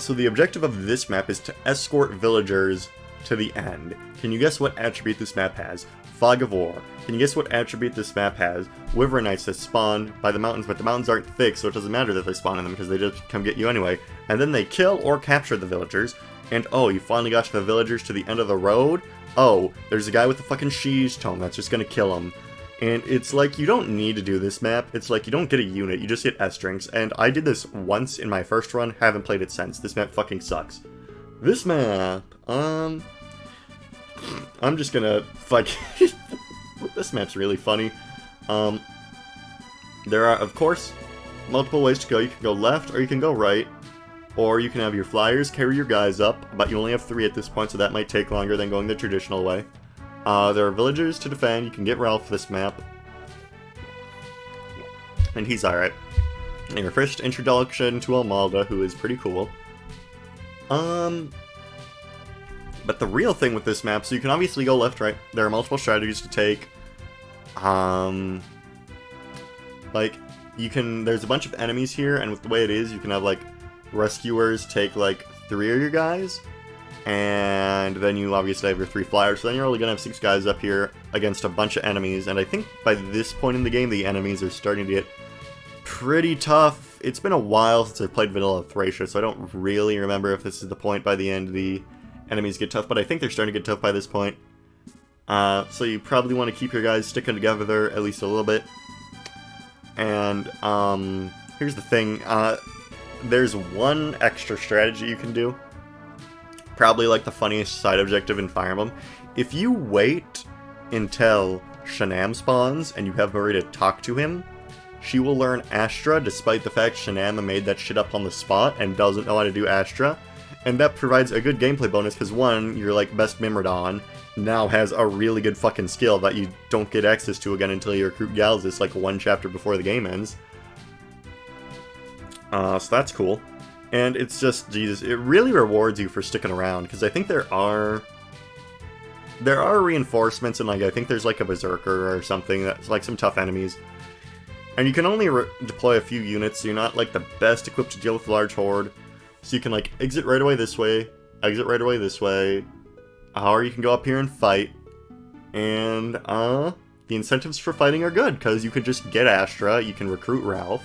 So the objective of this map is to escort villagers to the end. Can you guess what attribute this map has? Fog of War. Can you guess what attribute this map has? Wyvernites that spawn by the mountains, but the mountains aren't thick, so it doesn't matter that they spawn in them because they just come get you anyway. And then they kill or capture the villagers. And oh, you finally got to the villagers to the end of the road? Oh, there's a guy with a fucking shouzou tome that's just gonna kill him. And it's like, you don't need to do this map. It's like, you don't get a unit, you just get S-strings. And I did this once in my first run, haven't played it since. This map fucking sucks. This map, I'm just gonna fucking... This map's really funny. There are, of course, multiple ways to go. You can go left, or you can go right. Or you can have your flyers carry your guys up, but you only have 3 at this point, so that might take longer than going the traditional way. There are villagers to defend. You can get Ralph this map. And he's alright. And your first introduction to Almalda, who is pretty cool. But the real thing with this map, so you can obviously go left, right. There are multiple strategies to take. Like, you can, there's a bunch of enemies here, and with the way it is, you can have, like, rescuers take, like, 3 of your guys. And then you obviously have your 3 flyers, so then you're only gonna have 6 guys up here against a bunch of enemies. And I think by this point in the game, the enemies are starting to get pretty tough. It's been a while since I played Vanilla Thracia, so I don't really remember if this is the point by the end the enemies get tough, but I think they're starting to get tough by this point. So you probably want to keep your guys sticking together there at least a little bit. And here's the thing, there's one extra strategy you can do. Probably like the funniest side objective in Fire Emblem. If you wait until Shanam spawns and you have a way to talk to him, she will learn Astra despite the fact Shanam made that shit up on the spot and doesn't know how to do Astra. And that provides a good gameplay bonus because one, your like best Mimrodon now has a really good fucking skill that you don't get access to again until you recruit Galzus like 1 chapter before the game ends. So that's cool. And it's just, Jesus, it really rewards you for sticking around, because I think there are reinforcements, and like I think there's like a Berserker or something that's like some tough enemies. And you can only deploy a few units, so you're not like the best equipped to deal with a large horde. So you can like exit right away this way, exit right away this way, or you can go up here and fight. And the incentives for fighting are good, because you can just get Astra, you can recruit Ralph.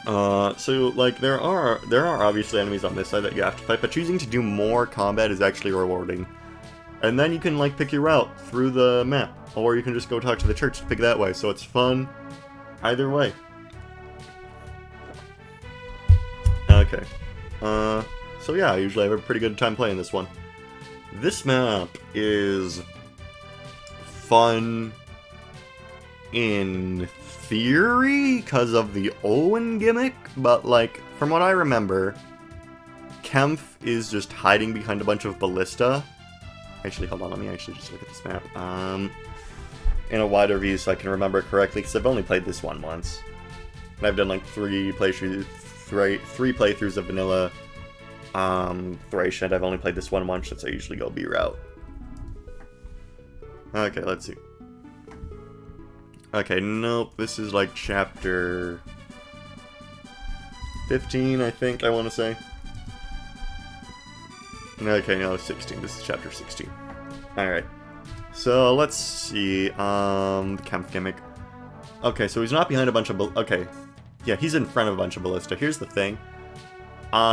So, like, there are obviously enemies on this side that you have to fight, but choosing to do more combat is actually rewarding. And then you can, like, pick your route through the map, or you can just go talk to the church to pick that way, so it's fun either way. Okay. So yeah, I usually have a pretty good time playing this one. This map is fun in theory because of the Olwen gimmick, but like from what I remember, Kempf is just hiding behind a bunch of ballista. Actually, hold on, let me actually just look at this map in a wider view so I can remember correctly, because I've only played this one once. And I've done like three playthroughs of Vanilla Thracia, and I've only played this one once since I usually go B route. Okay, let's see. Okay, nope, this is like chapter 15, I think I want to say. Okay, no, 16. This is chapter 16. Alright. So, let's see, the Kempf gimmick. Okay, so he's not behind a bunch of okay. Yeah, he's in front of a bunch of ballista. Here's the thing.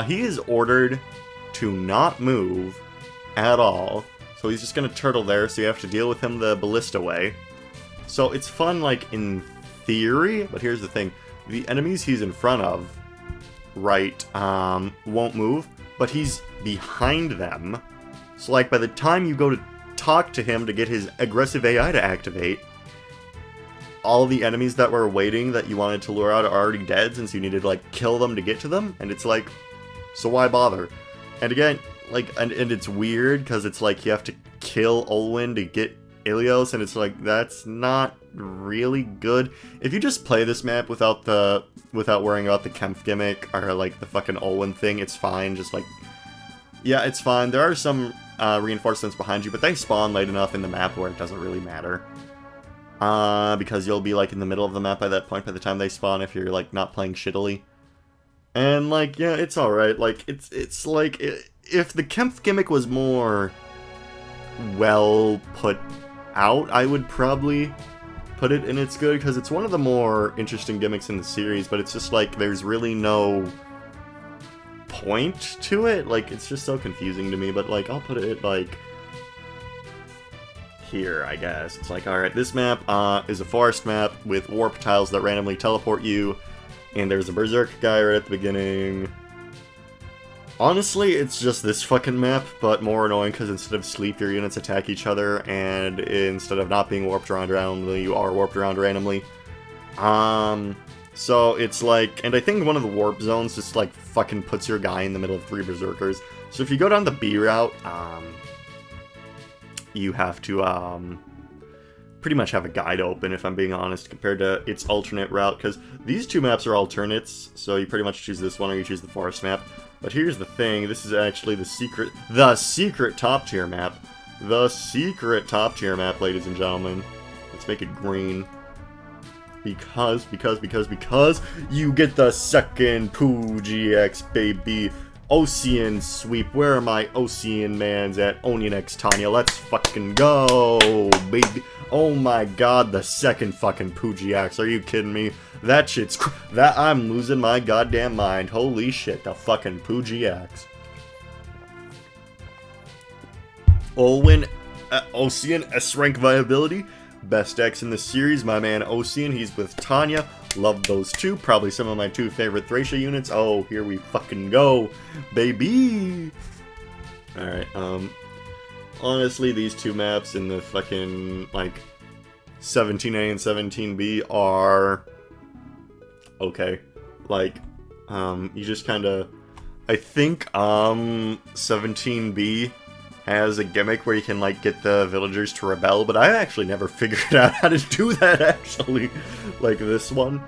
He is ordered to not move at all. So he's just gonna turtle there, so you have to deal with him the ballista way. So it's fun, like, in theory, but here's the thing. The enemies he's in front of, right, won't move, but he's behind them. So, like, by the time you go to talk to him to get his aggressive AI to activate, all the enemies that were waiting that you wanted to lure out are already dead, since you needed to, like, kill them to get to them, and it's like, so why bother? And again, like, and it's weird, because it's like you have to kill Olwen to get Ilios, and it's like, that's not really good. If you just play this map without worrying about the Kempf gimmick, or like the fucking Olwen thing, it's fine, just like, yeah, it's fine. There are some reinforcements behind you, but they spawn late enough in the map where it doesn't really matter. Because you'll be like in the middle of the map by that point by the time they spawn if you're like not playing shittily. And like, yeah, it's alright, like, it's like, if the Kempf gimmick was more well put out, I would probably put it in its good, because it's one of the more interesting gimmicks in the series, but it's just like, there's really no point to it. Like, it's just so confusing to me, but like, I'll put it like here, I guess. It's like, alright, this map is a forest map with warp tiles that randomly teleport you, and there's a berserk guy right at the beginning. Honestly, it's just this fucking map, but more annoying because instead of sleep, your units attack each other, and instead of not being warped around randomly, you are warped around randomly. So it's like, and I think one of the warp zones just like fucking puts your guy in the middle of 3 berserkers. So if you go down the B route, you have to pretty much have a guide open, if I'm being honest, compared to its alternate route, because these 2 maps are alternates, so you pretty much choose this one or you choose the forest map. But here's the thing, this is actually the secret top tier map. The secret top tier map, ladies and gentlemen. Let's make it green. Because you get the second Poo GX, baby. Ocean sweep. Where are my Ocean mans at? Onion X Tanya. Let's fucking go, baby. Oh my god, the second fucking Poo GX. Are you kidding me? That shit's I'm losing my goddamn mind. Holy shit, the fucking Poo GX. Owen, Ocean, S-rank viability. Best X in the series, my man Ocean. He's with Tanya. Love those 2. Probably some of my 2 favorite Thracia units. Oh, here we fucking go, baby. Alright, honestly, these 2 maps in the fucking, like, 17A and 17B are okay. Like, you just kind of, I think, 17B has a gimmick where you can, like, get the villagers to rebel, but I actually never figured out how to do that, actually. Like, this one.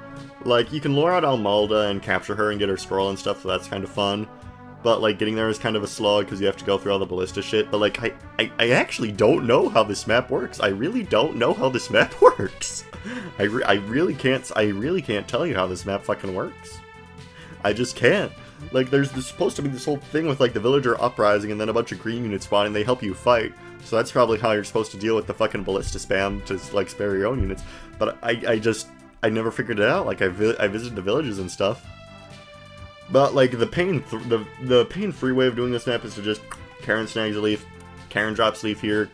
Like, you can lure out Almalda and capture her and get her scroll and stuff, so that's kind of fun. But, like, getting there is kind of a slog because you have to go through all the ballista shit. But, like, I actually don't know how this map works. I really don't know how this map works. I really can't tell you how this map fucking works. I just can't. Like, there's supposed to be this whole thing with, like, the villager uprising and then a bunch of green units spawning, they help you fight. So that's probably how you're supposed to deal with the fucking ballista spam, to, like, spare your own units. But I never figured it out. Like, I visited the villages and stuff. But, like, the pain-free way of doing this map is to just Karen snags a leaf, Karen drops leaf here,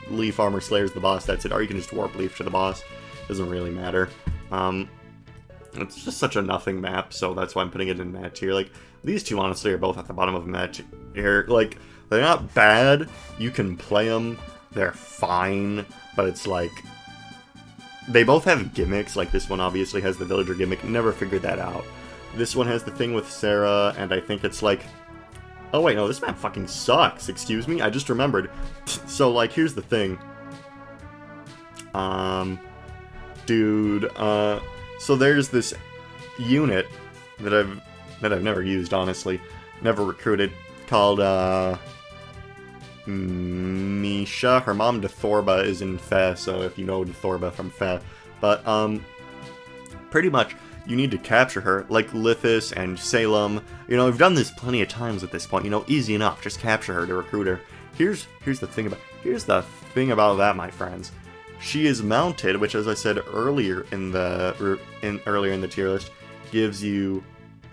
leaf armor slayers the boss, that's it. Or you can just warp leaf to the boss. Doesn't really matter. It's just such a nothing map, so that's why I'm putting it in that tier. Like, these 2 honestly are both at the bottom of that tier. Like, they're not bad, you can play them, they're fine, but it's like, they both have gimmicks. Like, this one obviously has the villager gimmick, never figured that out. This one has the thing with Sarah, and I think it's like, oh wait, no, this map fucking sucks, excuse me, I just remembered. So, like, here's the thing. Dude, so there's this unit that I've never used, honestly, never recruited, called, Misha. Her mom, Dethorba, is in Fe, so if you know Dethorba from Fe. But, pretty much, you need to capture her, like Lithis and Salem. You know, we've done this plenty of times at this point, you know, easy enough, just capture her to recruit her. Here's the thing about that, my friends. She is mounted, which, as I said earlier in the tier list, gives you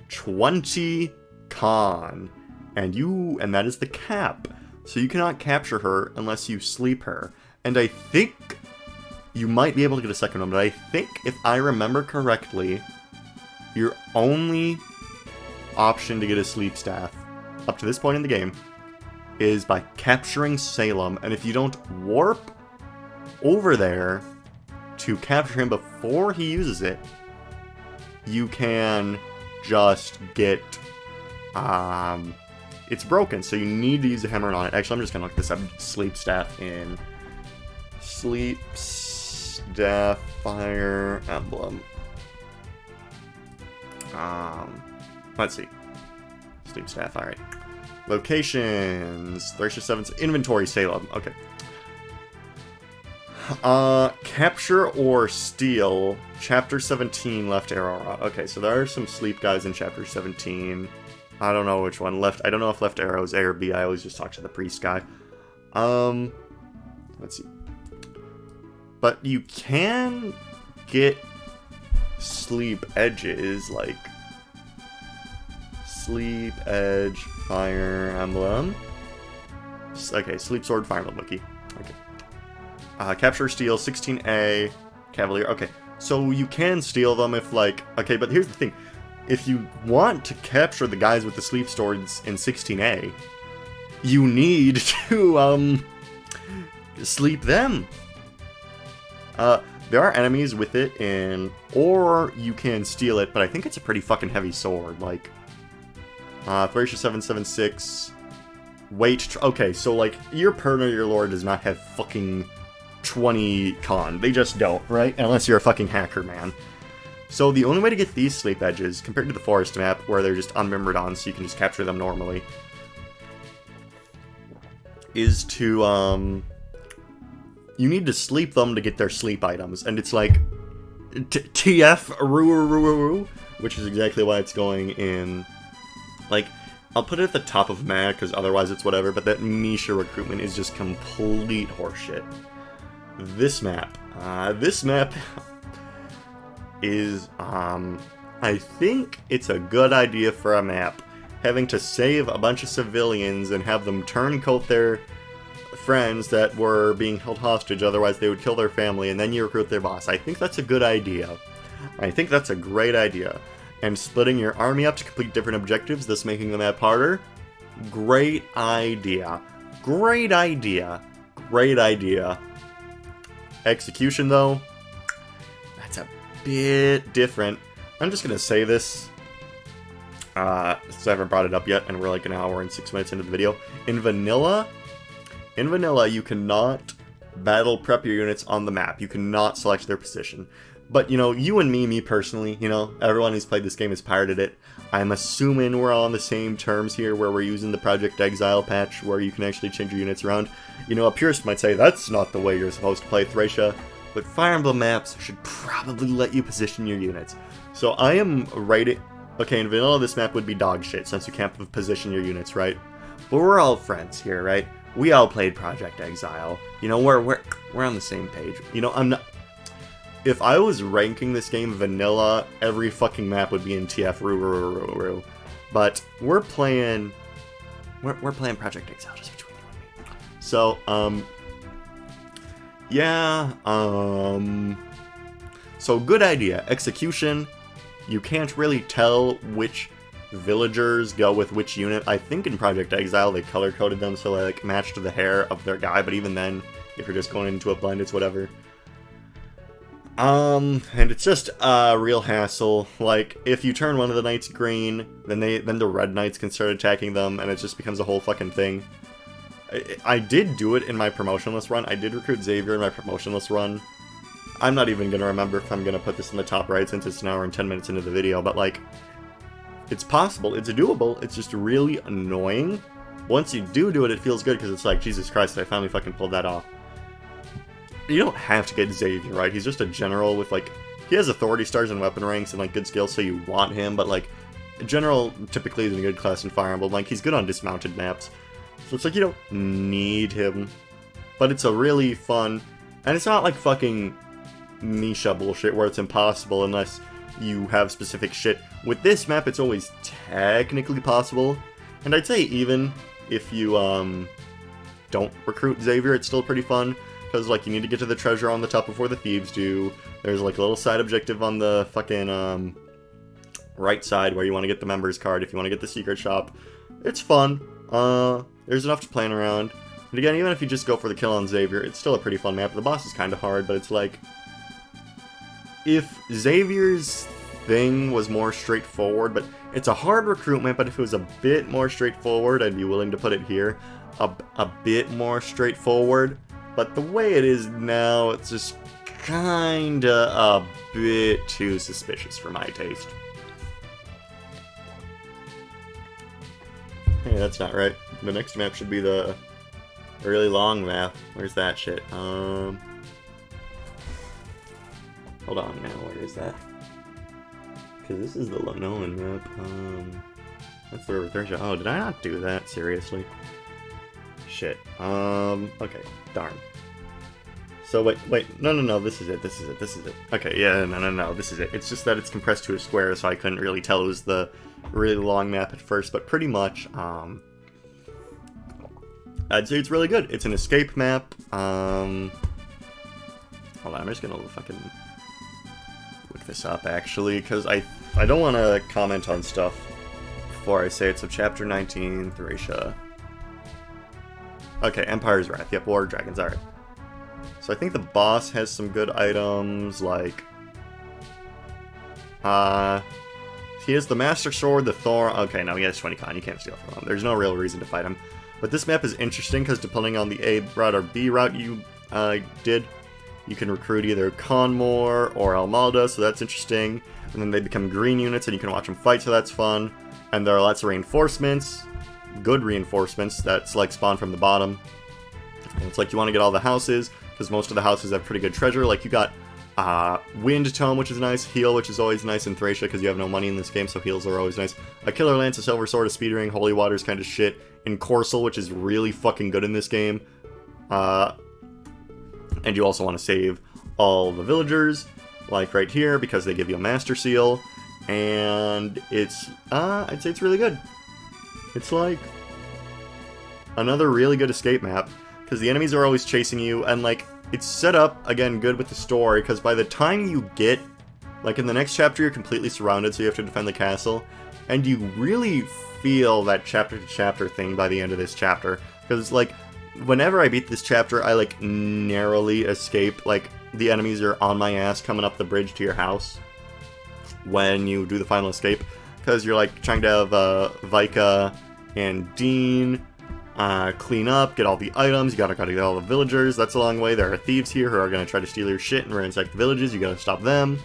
20 con, and that is the cap. So you cannot capture her unless you sleep her. And I think you might be able to get a second one, but I think if I remember correctly, your only option to get a sleep staff up to this point in the game is by capturing Salem, and if you don't warp over there to capture him before he uses it, you can just get, it's broken, so you need to use a hammer on it. Actually, I'm just gonna look this up. Sleep staff in Sleep Staff Fire Emblem. Let's see. Sleep staff, alright. Locations. Thracia 7's inventory, Salem. Okay. Capture or steal. Chapter 17, left arrow. Okay, so there are some sleep guys in Chapter 17. I don't know which one. Left. I don't know if left arrow is A or B. I always just talk to the priest guy. Let's see. But you can get sleep edges, like sleep edge, Fire Emblem. Okay, sleep sword, Fire Emblem wiki. Okay. Capture, steal, 16A, Cavalier. Okay, so you can steal them if, like... Okay, but here's the thing. If you want to capture the guys with the sleep swords in 16A, you need to, sleep them. There are enemies with it or you can steal it, but I think it's a pretty fucking heavy sword, like, Thracia 776, weight, okay, so, like, your partner, your lord does not have fucking 20 con, they just don't, right, unless you're a fucking hacker, man. So the only way to get these sleep edges, compared to the forest map, where they're just unmembered so you can just capture them normally, is to, you need to sleep them to get their sleep items, and it's like, TF, which is exactly why it's going in, like, I'll put it at the top of map, because otherwise it's whatever, but that Misha recruitment is just complete horseshit. This map is, I think it's a good idea for a map, having to save a bunch of civilians and have them turncoat their friends that were being held hostage, otherwise they would kill their family, and then you recruit their boss. I think that's a good idea. I think that's a great idea. And splitting your army up to complete different objectives, thus making the map harder, great idea. Great idea. Great idea. Execution, though, that's a bit different. I'm just gonna say this, since I haven't brought it up yet, and we're like an hour and 6 minutes into the video. In vanilla, you cannot battle prep your units on the map. You cannot select their position. But, you know, you and me personally, you know, everyone who's played this game has pirated it. I'm assuming we're all on the same terms here, where we're using the Project Exile patch, where you can actually change your units around. You know, a purist might say, that's not the way you're supposed to play Thracia, but Fire Emblem maps should probably let you position your units. So I am writing... Okay, in vanilla, this map would be dog shit, since you can't position your units, right? But we're all friends here, right? We all played Project Exile. You know, we're on the same page. You know, I'm not... If I was ranking this game vanilla, every fucking map would be in TF. But we're playing Project Exile just between you and me. So, yeah, so good idea. Execution, you can't really tell which villagers go with which unit. I think in Project Exile they color-coded them so they, like, match to the hair of their guy, but even then, if you're just going into a blend, it's whatever. And it's just a real hassle. Like, if you turn one of the knights green, then the red knights can start attacking them, and it just becomes a whole fucking thing. I did do it in my promotionless run. I did recruit Xavier in my promotionless run. I'm not even gonna remember if I'm gonna put this in the top right, since it's an hour and 10 minutes into the video, but, like, it's possible, it's doable, it's just really annoying. Once you do it, it feels good, because it's like, Jesus Christ, I finally fucking pulled that off. You don't have to get Xavier, right? He's just a general with, like, he has authority stars and weapon ranks and, like, good skills, so you want him, but, like, a general typically is a good class in Fire Emblem. Like, he's good on dismounted maps. So it's like, you don't need him. But it's a really fun, and it's not like fucking Misha bullshit where it's impossible unless you have specific shit. With this map, it's always technically possible. And I'd say even if you, don't recruit Xavier, it's still pretty fun. Because, like, you need to get to the treasure on the top before the thieves do. There's, like, a little side objective on the fucking, right side where you want to get the members card if you want to get the secret shop. It's fun. There's enough to plan around. And again, even if you just go for the kill on Xavier, it's still a pretty fun map. The boss is kind of hard, but it's like... If Xavier's thing was more straightforward, but it's a hard recruitment, but if it was a bit more straightforward, I'd be willing to put it here. A bit more straightforward. But the way it is now, it's just kinda a bit too suspicious for my taste. Hey, that's not right. The next map should be the really long map. Where's that shit? Hold on now, where is that? Because this is the Nolan map. That's the River Thracia. Oh, did I not do that? Seriously? Shit. Okay. Darn. So, wait. No. This is it. Okay, yeah, no. This is it. It's just that it's compressed to a square, so I couldn't really tell it was the really long map at first, but pretty much, I'd say it's really good. It's an escape map. Hold on, I'm just gonna fucking look this up, actually, because I don't want to comment on stuff before I say it. So, Chapter 19, Thracia. Okay, Empire's Wrath. Yep, War of Dragons, alright. So I think the boss has some good items, like... he has the Master Sword, the Thorn... Okay, no, he has 20 con. You can't steal from him. There's no real reason to fight him. But this map is interesting, because depending on the A route or B route you did, you can recruit either Conmore or Almalda, so that's interesting. And then they become green units, and you can watch them fight, so that's fun. And there are lots of reinforcements. Good reinforcements that's like spawn from the bottom. And it's like you want to get all the houses, because most of the houses have pretty good treasure. Like you got Wind Tome, which is nice, Heal, which is always nice in Thracia, because you have no money in this game, so heals are always nice. A Killer Lance, a Silver Sword, a Speed Ring, Holy Water's kind of shit. In Corsel, which is really fucking good in this game. And you also want to save all the villagers, like right here, because they give you a Master Seal. And it's, I'd say it's really good. It's like another really good escape map, because the enemies are always chasing you, and like, it's set up, again, good with the story, because by the time you get, like in the next chapter, you're completely surrounded, so you have to defend the castle, and you really feel that chapter-to-chapter thing by the end of this chapter, because like, whenever I beat this chapter, I like narrowly escape, like, the enemies are on my ass coming up the bridge to your house when you do the final escape, because you're like trying to have Vika and Dean clean up, get all the items, you gotta get all the villagers. That's a long way. There are thieves here who are gonna try to steal your shit and ransack the villages. You gotta stop them.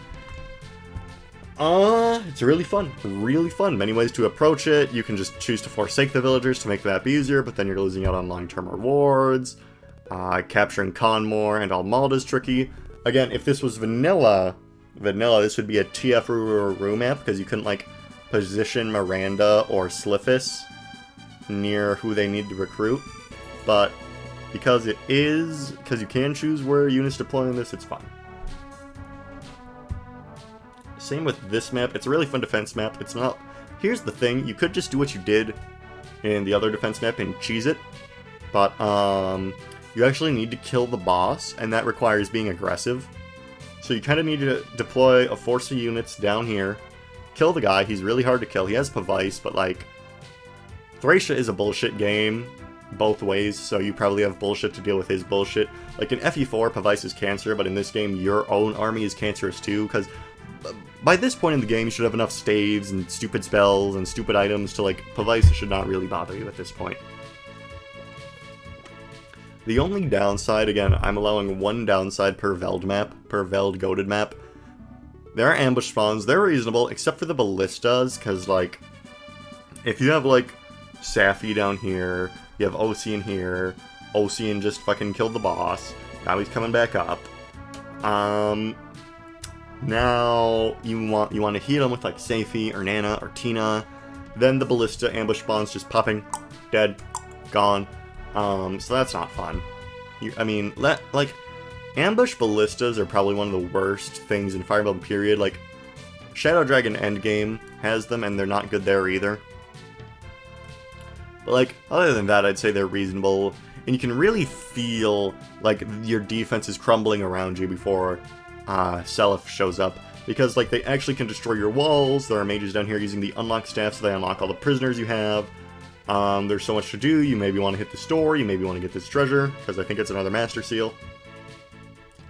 It's really fun. Really fun. Many ways to approach it. You can just choose to forsake the villagers to make the map easier, but then you're losing out on long-term rewards. Capturing Conmore and Almalda's tricky. Again, if this was vanilla, this would be a TF Ruru map, because you couldn't, like, position Miranda or Sliffus near who they need to recruit. But because you can choose where units deploy in this, it's fun. Same with this map. It's a really fun defense map. It's not... Here's the thing. You could just do what you did in the other defense map and cheese it. But, you actually need to kill the boss, and that requires being aggressive. So you kind of need to deploy a force of units down here, kill the guy. He's really hard to kill. He has Pavice, but, like, Thracia is a bullshit game both ways, so you probably have bullshit to deal with his bullshit. Like, in FE4, Pavice is cancer, but in this game, your own army is cancerous too, because by this point in the game, you should have enough staves and stupid spells and stupid items to, like, Pavice should not really bother you at this point. The only downside, again, I'm allowing one downside per Veld goaded map. There are ambush spawns, they're reasonable, except for the ballistas, because, like, if you have, like, Safi down here, you have Ocean here, Ocean just fucking killed the boss, now he's coming back up. Now you want to hit him with, like, Safi, or Nana, or Tina, then the ballista ambush spawns just popping, dead, gone. So that's not fun. Ambush ballistas are probably one of the worst things in Fire Emblem period. Like, Shadow Dragon Endgame has them, and they're not good there either. But, like, other than that, I'd say they're reasonable, and you can really feel, like, your defense is crumbling around you before, Seliph shows up. Because, like, they actually can destroy your walls. There are mages down here using the unlock staff, so they unlock all the prisoners you have. There's so much to do. You maybe want to hit the store, you maybe want to get this treasure, because I think it's another Master Seal.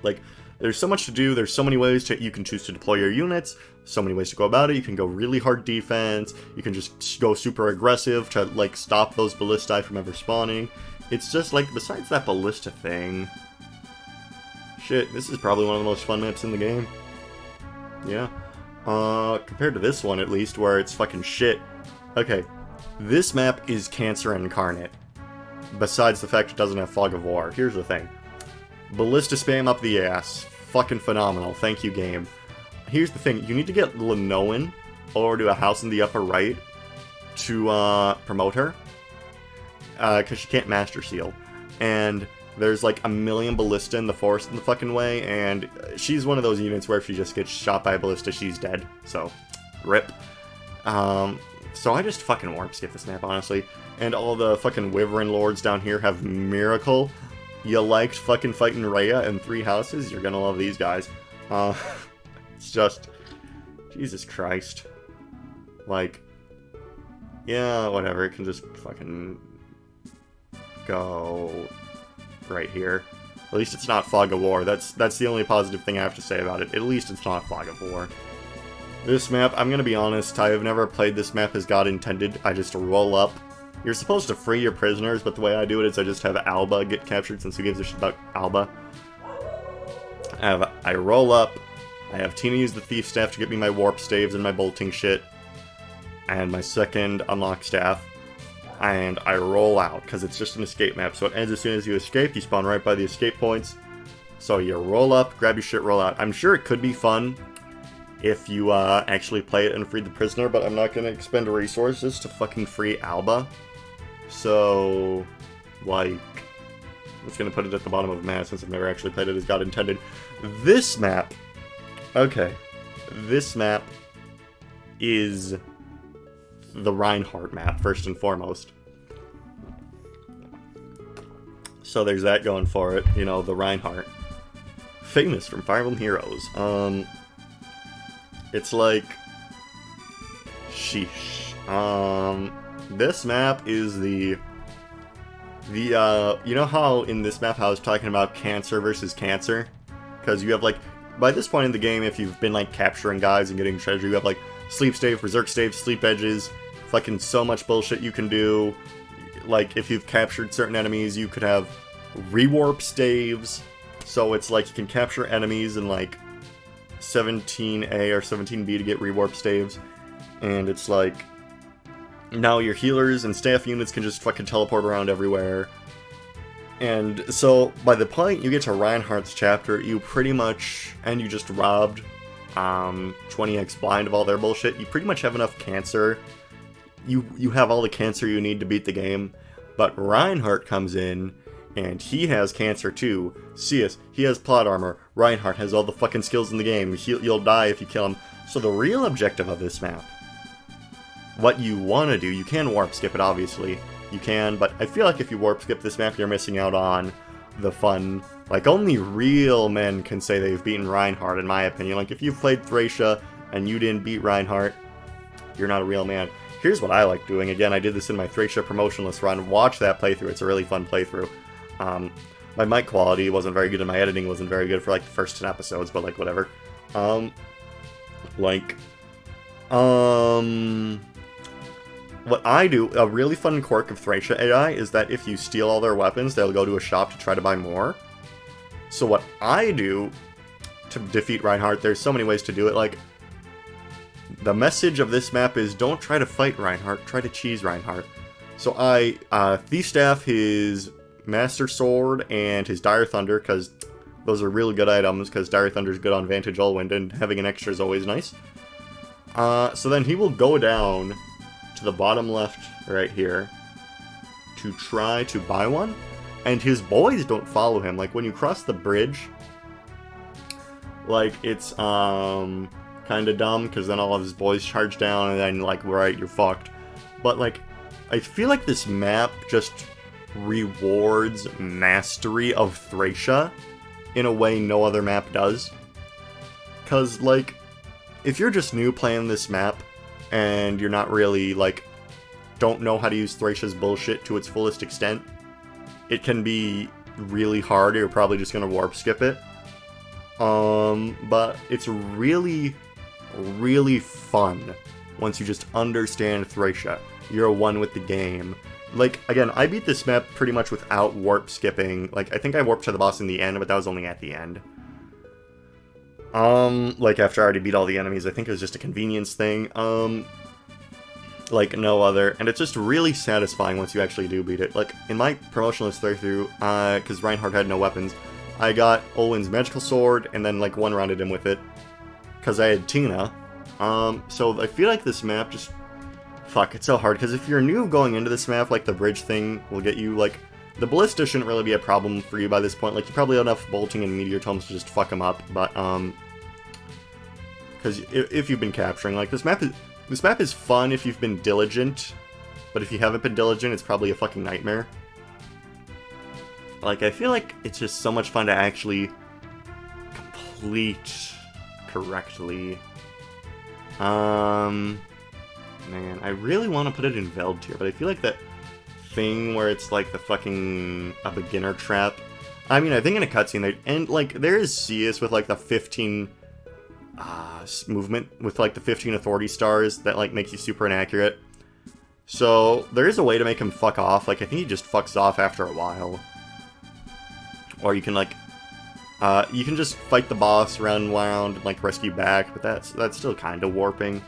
Like, there's so much to do, there's so many ways you can choose to deploy your units, so many ways to go about it. You can go really hard defense, you can just go super aggressive to, like, stop those ballistae from ever spawning. It's just, like, besides that ballista thing, shit, this is probably one of the most fun maps in the game. Yeah. Compared to this one, at least, where it's fucking shit. Okay. This map is Cancer Incarnate. Besides the fact it doesn't have Fog of War. Here's the thing. Ballista spam up the ass. Fucking phenomenal. Thank you, game. Here's the thing. You need to get Lenoan over to a house in the upper right. to promote her. Because she can't Master Seal. And there's like a million ballista in the forest in the fucking way, and she's one of those units where if she just gets shot by a ballista, she's dead. So, rip. So I just fucking warp skip this map, honestly. And all the fucking Wyvern Lords down here have Miracle. You liked fucking fighting Rhea in 3 houses? You're gonna love these guys. It's just... Jesus Christ. Like... Yeah, whatever. It can just fucking... go... right here. At least it's not Fog of War. That's the only positive thing I have to say about it. At least it's not Fog of War. This map, I'm gonna be honest, I have never played this map as God intended. I just roll up. You're supposed to free your prisoners, but the way I do it is I just have Alba get captured, since who gives a shit about Alba. I roll up. I have Tina use the Thief Staff to get me my Warp Staves and my bolting shit. And my second Unlock Staff. And I roll out, because it's just an escape map, so it ends as soon as you escape. You spawn right by the escape points. So you roll up, grab your shit, roll out. I'm sure it could be fun if you actually play it and free the prisoner, but I'm not going to expend resources to fucking free Alba. So, like, I'm just going to put it at the bottom of the map since I've never actually played it as God intended. This map, okay, this map is the Reinhardt map, first and foremost. So there's that going for it, you know, the Reinhardt. Famous from Fire Emblem Heroes. It's like... sheesh. This map is the... you know how in this map I was talking about cancer versus cancer? Because you have, like, by this point in the game, if you've been, like, capturing guys and getting treasure, you have, like, Sleep Stave, Berserk Stave, Sleep Edges, fucking so much bullshit you can do. Like, if you've captured certain enemies, you could have Rewarp Staves, so it's like you can capture enemies in, like, 17A or 17B to get Rewarp Staves, and it's like, now your healers and staff units can just fucking teleport around everywhere. And so, by the point you get to Reinhardt's chapter, you pretty much, and you just robbed 20x blind of all their bullshit, you pretty much have enough cancer. You have all the cancer you need to beat the game, but Reinhardt comes in, and he has cancer too. Cius, he has plot armor. Reinhardt has all the fucking skills in the game. You'll die if you kill him. So the real objective of this map, what you want to do, you can warp skip it, obviously. You can, but I feel like if you warp skip this map, you're missing out on the fun. Like, only real men can say they've beaten Reinhardt, in my opinion. Like, if you've played Thracia and you didn't beat Reinhardt, you're not a real man. Here's what I like doing. Again, I did this in my Thracia promotionless run. Watch that playthrough. It's a really fun playthrough. My mic quality wasn't very good and my editing wasn't very good for, like, the first 10 episodes, but, like, whatever. What I do, a really fun quirk of Thracia AI is that if you steal all their weapons, they'll go to a shop to try to buy more. So what I do to defeat Reinhardt, there's so many ways to do it. Like, the message of this map is don't try to fight Reinhardt, try to cheese Reinhardt. So I Thief Staff his Master Sword and his Dire Thunder, because those are really good items, because Dire Thunder is good on Vantage Allwind, and having an extra is always nice. So then he will go down to the bottom left right here to try to buy one, and his boys don't follow him. Like, when you cross the bridge, like, it's kind of dumb, because then all of his boys charge down, and then, like, right, you're fucked. But, like, I feel like this map just rewards mastery of Thracia in a way no other map does. Because, like, if you're just new playing this map, and you're not really, like, don't know how to use Thracia's bullshit to its fullest extent, it can be really hard. You're probably just gonna warp skip it. But it's really, really fun once you just understand Thracia. You're one with the game. Like, again, I beat this map pretty much without warp skipping. Like, I think I warped to the boss in the end, but that was only at the end. Like, after I already beat all the enemies, I think it was just a convenience thing, like no other, and it's just really satisfying once you actually do beat it. Like, in my promotionless playthrough, because Reinhardt had no weapons, I got Olwen's magical sword, and then, like, one-rounded him with it, because I had Tina. So I feel like this map just Fuck, it's so hard, because if you're new going into this map, like, the bridge thing will get you, like... The ballista shouldn't really be a problem for you by this point. Like, you probably have enough bolting and meteor tomes to just fuck them up, but, because if you've been capturing, like, this map is fun if you've been diligent, but if you haven't been diligent, it's probably a fucking nightmare. Like, I feel like it's just so much fun to actually complete correctly. Man, I really want to put it in Veld tier, but I feel like that thing where it's like the fucking a beginner trap. I mean, I think in a cutscene, and like there is CS with like the 15 movement with like the 15 authority stars that like makes you super inaccurate. So there is a way to make him fuck off. Like I think he just fucks off after a while, or you can like you can just fight the boss round and round and like rescue back, but that's still kind of warping.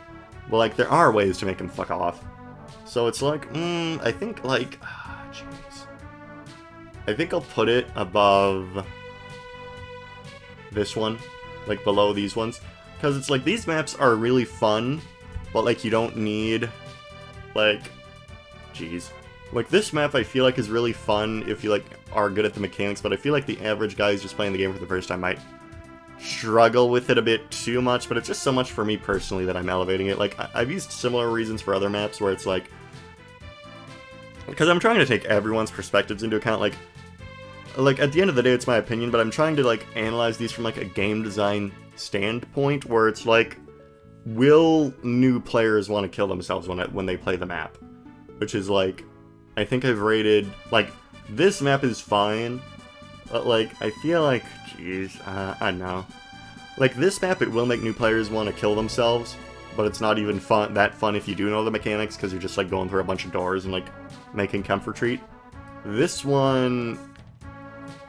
But like there are ways to make him fuck off. So it's like, I think, like, jeez. I think I'll put it above this one, like, below these ones. Because it's like, these maps are really fun, but, like, you don't need, like, jeez. Like, this map I feel like is really fun if you, like, are good at the mechanics, but I feel like the average guy who's just playing the game for the first time might struggle with it a bit too much, but it's just so much for me personally that I'm elevating it. Like, I've used similar reasons for other maps where it's like, because I'm trying to take everyone's perspectives into account, like at the end of the day it's my opinion, but I'm trying to like analyze these from like a game design standpoint where it's like, will new players want to kill themselves when they play the map? Which is like, I think I've rated, like, this map is fine, but like, I feel like, jeez, I don't know. Like, this map, it will make new players want to kill themselves, but it's not even that fun if you do know the mechanics, because you're just like going through a bunch of doors and like making comfort retreat. This one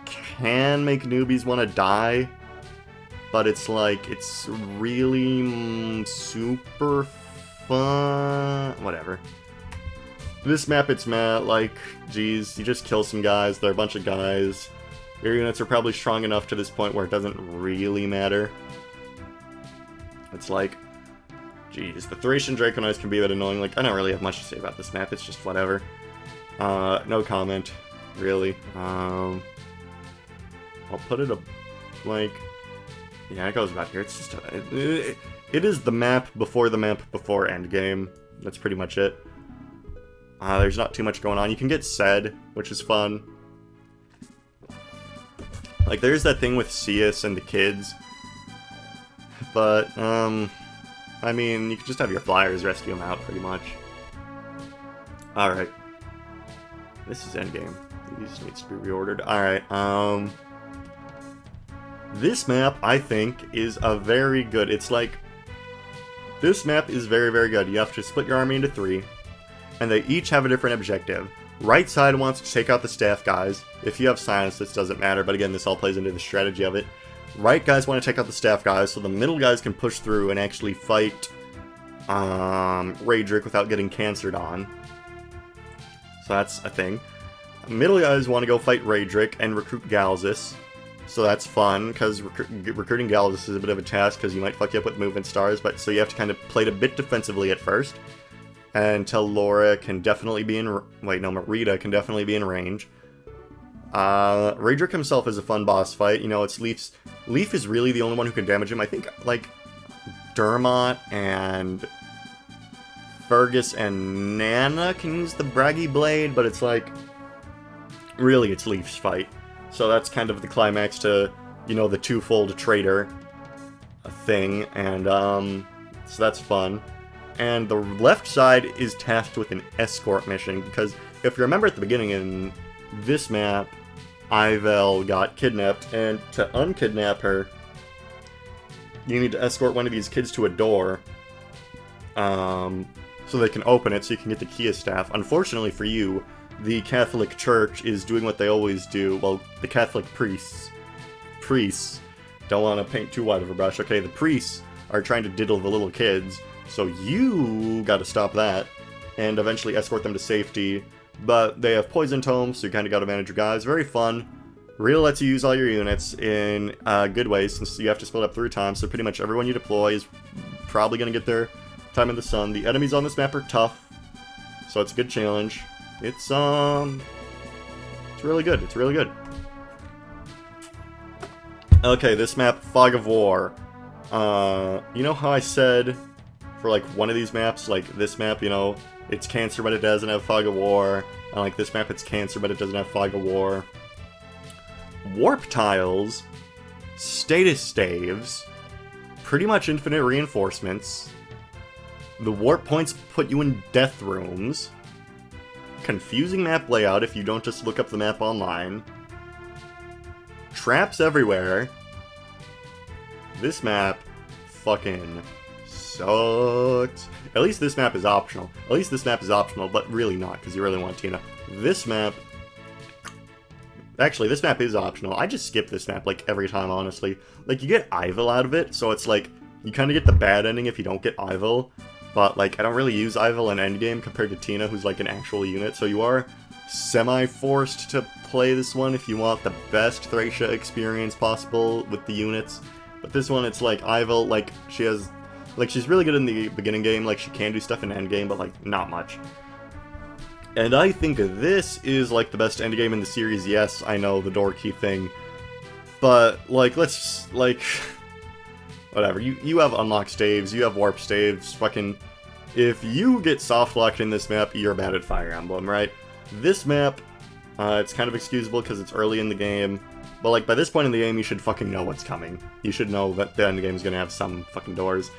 can make newbies want to die, but it's like, it's really super fun. Whatever. This map, it's like, geez, you just kill some guys, they're a bunch of guys. Your units are probably strong enough to this point where it doesn't really matter. It's like, geez, the Thracian Draconis can be a bit annoying. Like, I don't really have much to say about this map, it's just whatever. No comment, really. I'll put it like, yeah, it goes about here. It's just, it is the map before endgame. That's pretty much it. There's not too much going on. You can get said, which is fun. Like, there's that thing with Cius and the kids. But, I mean, you can just have your flyers rescue them out, pretty much. Alright. This is endgame. These needs to be reordered. Alright, this map, I think, is a very good... It's like... This map is very, very good. You have to split your army into 3. And they each have a different objective. Right side wants to take out the staff guys. If you have silence, this doesn't matter, but again, this all plays into the strategy of it. Right guys want to take out the staff guys, so the middle guys can push through and actually fight Raedric without getting cancered on. So that's a thing. Middle guys want to go fight Raedric and recruit Galzus. So that's fun, because recruiting Galzus is a bit of a task, because you might fuck you up with movement stars, but so you have to kind of play it a bit defensively at first. Until Laura can definitely be in... Wait, no, Marita can definitely be in range. Raedric himself is a fun boss fight. You know, it's Leaf's... Leaf is really the only one who can damage him. I think, like, Dermot and Fergus and Nana can use the Braggy Blade, but it's like... Really, it's Leaf's fight. So that's kind of the climax to, you know, the twofold traitor thing, and, so that's fun. And the left side is tasked with an escort mission, because if you remember at the beginning in this map, Ivel got kidnapped, and to unkidnap her, you need to escort one of these kids to a door, so they can open it, so you can get the Kia staff. Unfortunately for you, the Catholic Church is doing what they always do. Well, the Catholic priests, don't want to paint too wide of a brush, okay? The priests are trying to diddle the little kids, so you gotta stop that, and eventually escort them to safety. But they have poison tomes, so you kinda gotta manage your guys. Very fun. Really lets you use all your units in good ways, since you have to split up 3 times, so pretty much everyone you deploy is probably gonna get their time in the sun. The enemies on this map are tough. so it's a good challenge. It's really good. It's really good. Okay, this map, Fog of War. You know how I said for like one of these maps, like this map, you know, it's Cancer but it doesn't have Fog of War. And like this map, it's Cancer but it doesn't have Fog of War. Warp tiles, status staves, pretty much infinite reinforcements. The warp points put you in death rooms. Confusing map layout if you don't just look up the map online. Traps everywhere. This map fucking sucks. At least this map is optional. At least this map is optional, but really not, because you really want Tina. This map... Actually, this map is optional. I just skip this map, like, every time, honestly. Like, you get Ivil out of it, so it's like, you kind of get the bad ending if you don't get Ivil. But, like, I don't really use Ivil in endgame compared to Tina, who's, like, an actual unit. So you are semi-forced to play this one if you want the best Thracia experience possible with the units. But this one, it's like, Ivil, like, she has... Like, she's really good in the beginning game, like, she can do stuff in endgame, but, like, not much. And I think this is, like, the best endgame in the series. Yes, I know, the door key thing. But, like, let's, like... Whatever, you have unlock staves, you have warp staves, fucking... If you get soft-locked in this map, you're bad at Fire Emblem, right? This map, it's kind of excusable because it's early in the game. But, like, by this point in the game, you should fucking know what's coming. You should know that the endgame is gonna have some fucking doors.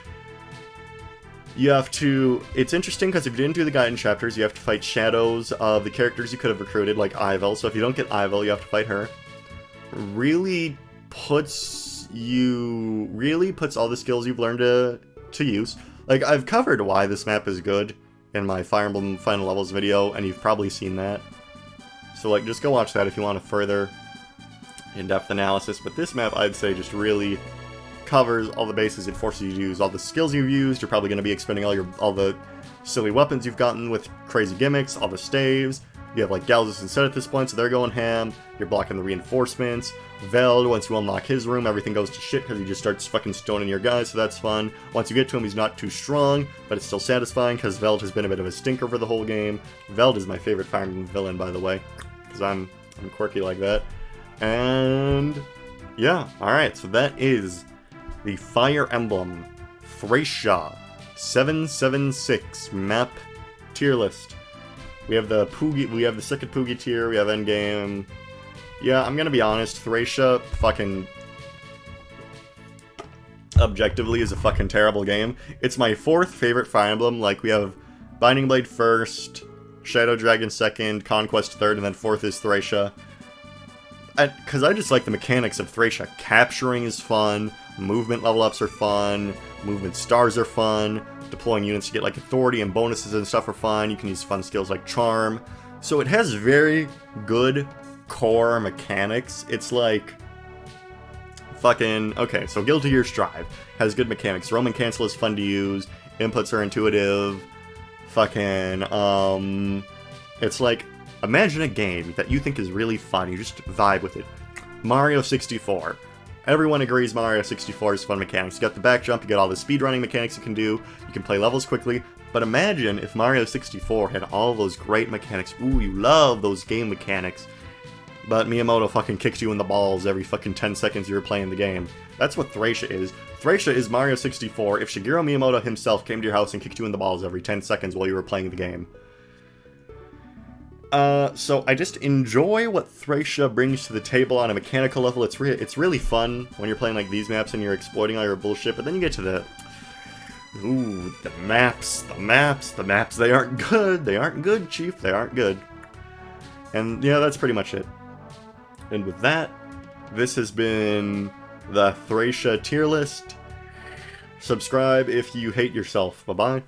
You have to... It's interesting because if you didn't do the guidance chapters, you have to fight shadows of the characters you could have recruited, like Ivil. So if you don't get Ivil, you have to fight her. Really puts all the skills you've learned to use. Like, I've covered why this map is good in my Fire Emblem Final Levels video, and you've probably seen that. So, like, just go watch that if you want a further in-depth analysis. But this map, I'd say, just really covers all the bases. It forces you to use all the skills you've used. You're probably going to be expending all the silly weapons you've gotten with crazy gimmicks, all the staves. You have, like, Galzus and Set at this point, so they're going ham. You're blocking the reinforcements. Veld, once you unlock his room, everything goes to shit because he just starts fucking stoning your guys, so that's fun. Once you get to him, he's not too strong, but it's still satisfying because Veld has been a bit of a stinker for the whole game. Veld is my favorite Fire Emblem villain, by the way, because I'm quirky like that. And yeah, alright, so that is the Fire Emblem Thracia 776 map tier list. We have the second Poogie tier, we have Endgame. Yeah, I'm gonna be honest, Thracia fucking objectively is a fucking terrible game. It's my fourth favorite Fire Emblem. Like, we have Binding Blade first, Shadow Dragon second, Conquest third, and then fourth is Thracia. Because I just like the mechanics of Thracia. Capturing is fun, movement level ups are fun, movement stars are fun, deploying units to get like authority and bonuses and stuff are fun. You can use fun skills like Charm. So it has very good core mechanics. It's like fucking... Okay, so Guilty Gear Strive has good mechanics. Roman Cancel is fun to use. Inputs are intuitive. Fucking, it's like, imagine a game that you think is really fun. You just vibe with it. Mario 64. Everyone agrees Mario 64 is fun mechanics. You got the back jump, you got all the speedrunning mechanics you can do, you can play levels quickly, but imagine if Mario 64 had all those great mechanics. Ooh, you love those game mechanics, but Miyamoto fucking kicks you in the balls every fucking 10 seconds you're playing the game. That's what Thracia is. Thracia is Mario 64 if Shigeru Miyamoto himself came to your house and kicked you in the balls every 10 seconds while you were playing the game. So I just enjoy what Thracia brings to the table on a mechanical level. It's really fun when you're playing like these maps and you're exploiting all your bullshit, but then you get to the... Ooh, the maps, they aren't good. They aren't good, Chief, they aren't good. And yeah, that's pretty much it. And with that, this has been the Thracia tier list. Subscribe if you hate yourself. Bye-bye.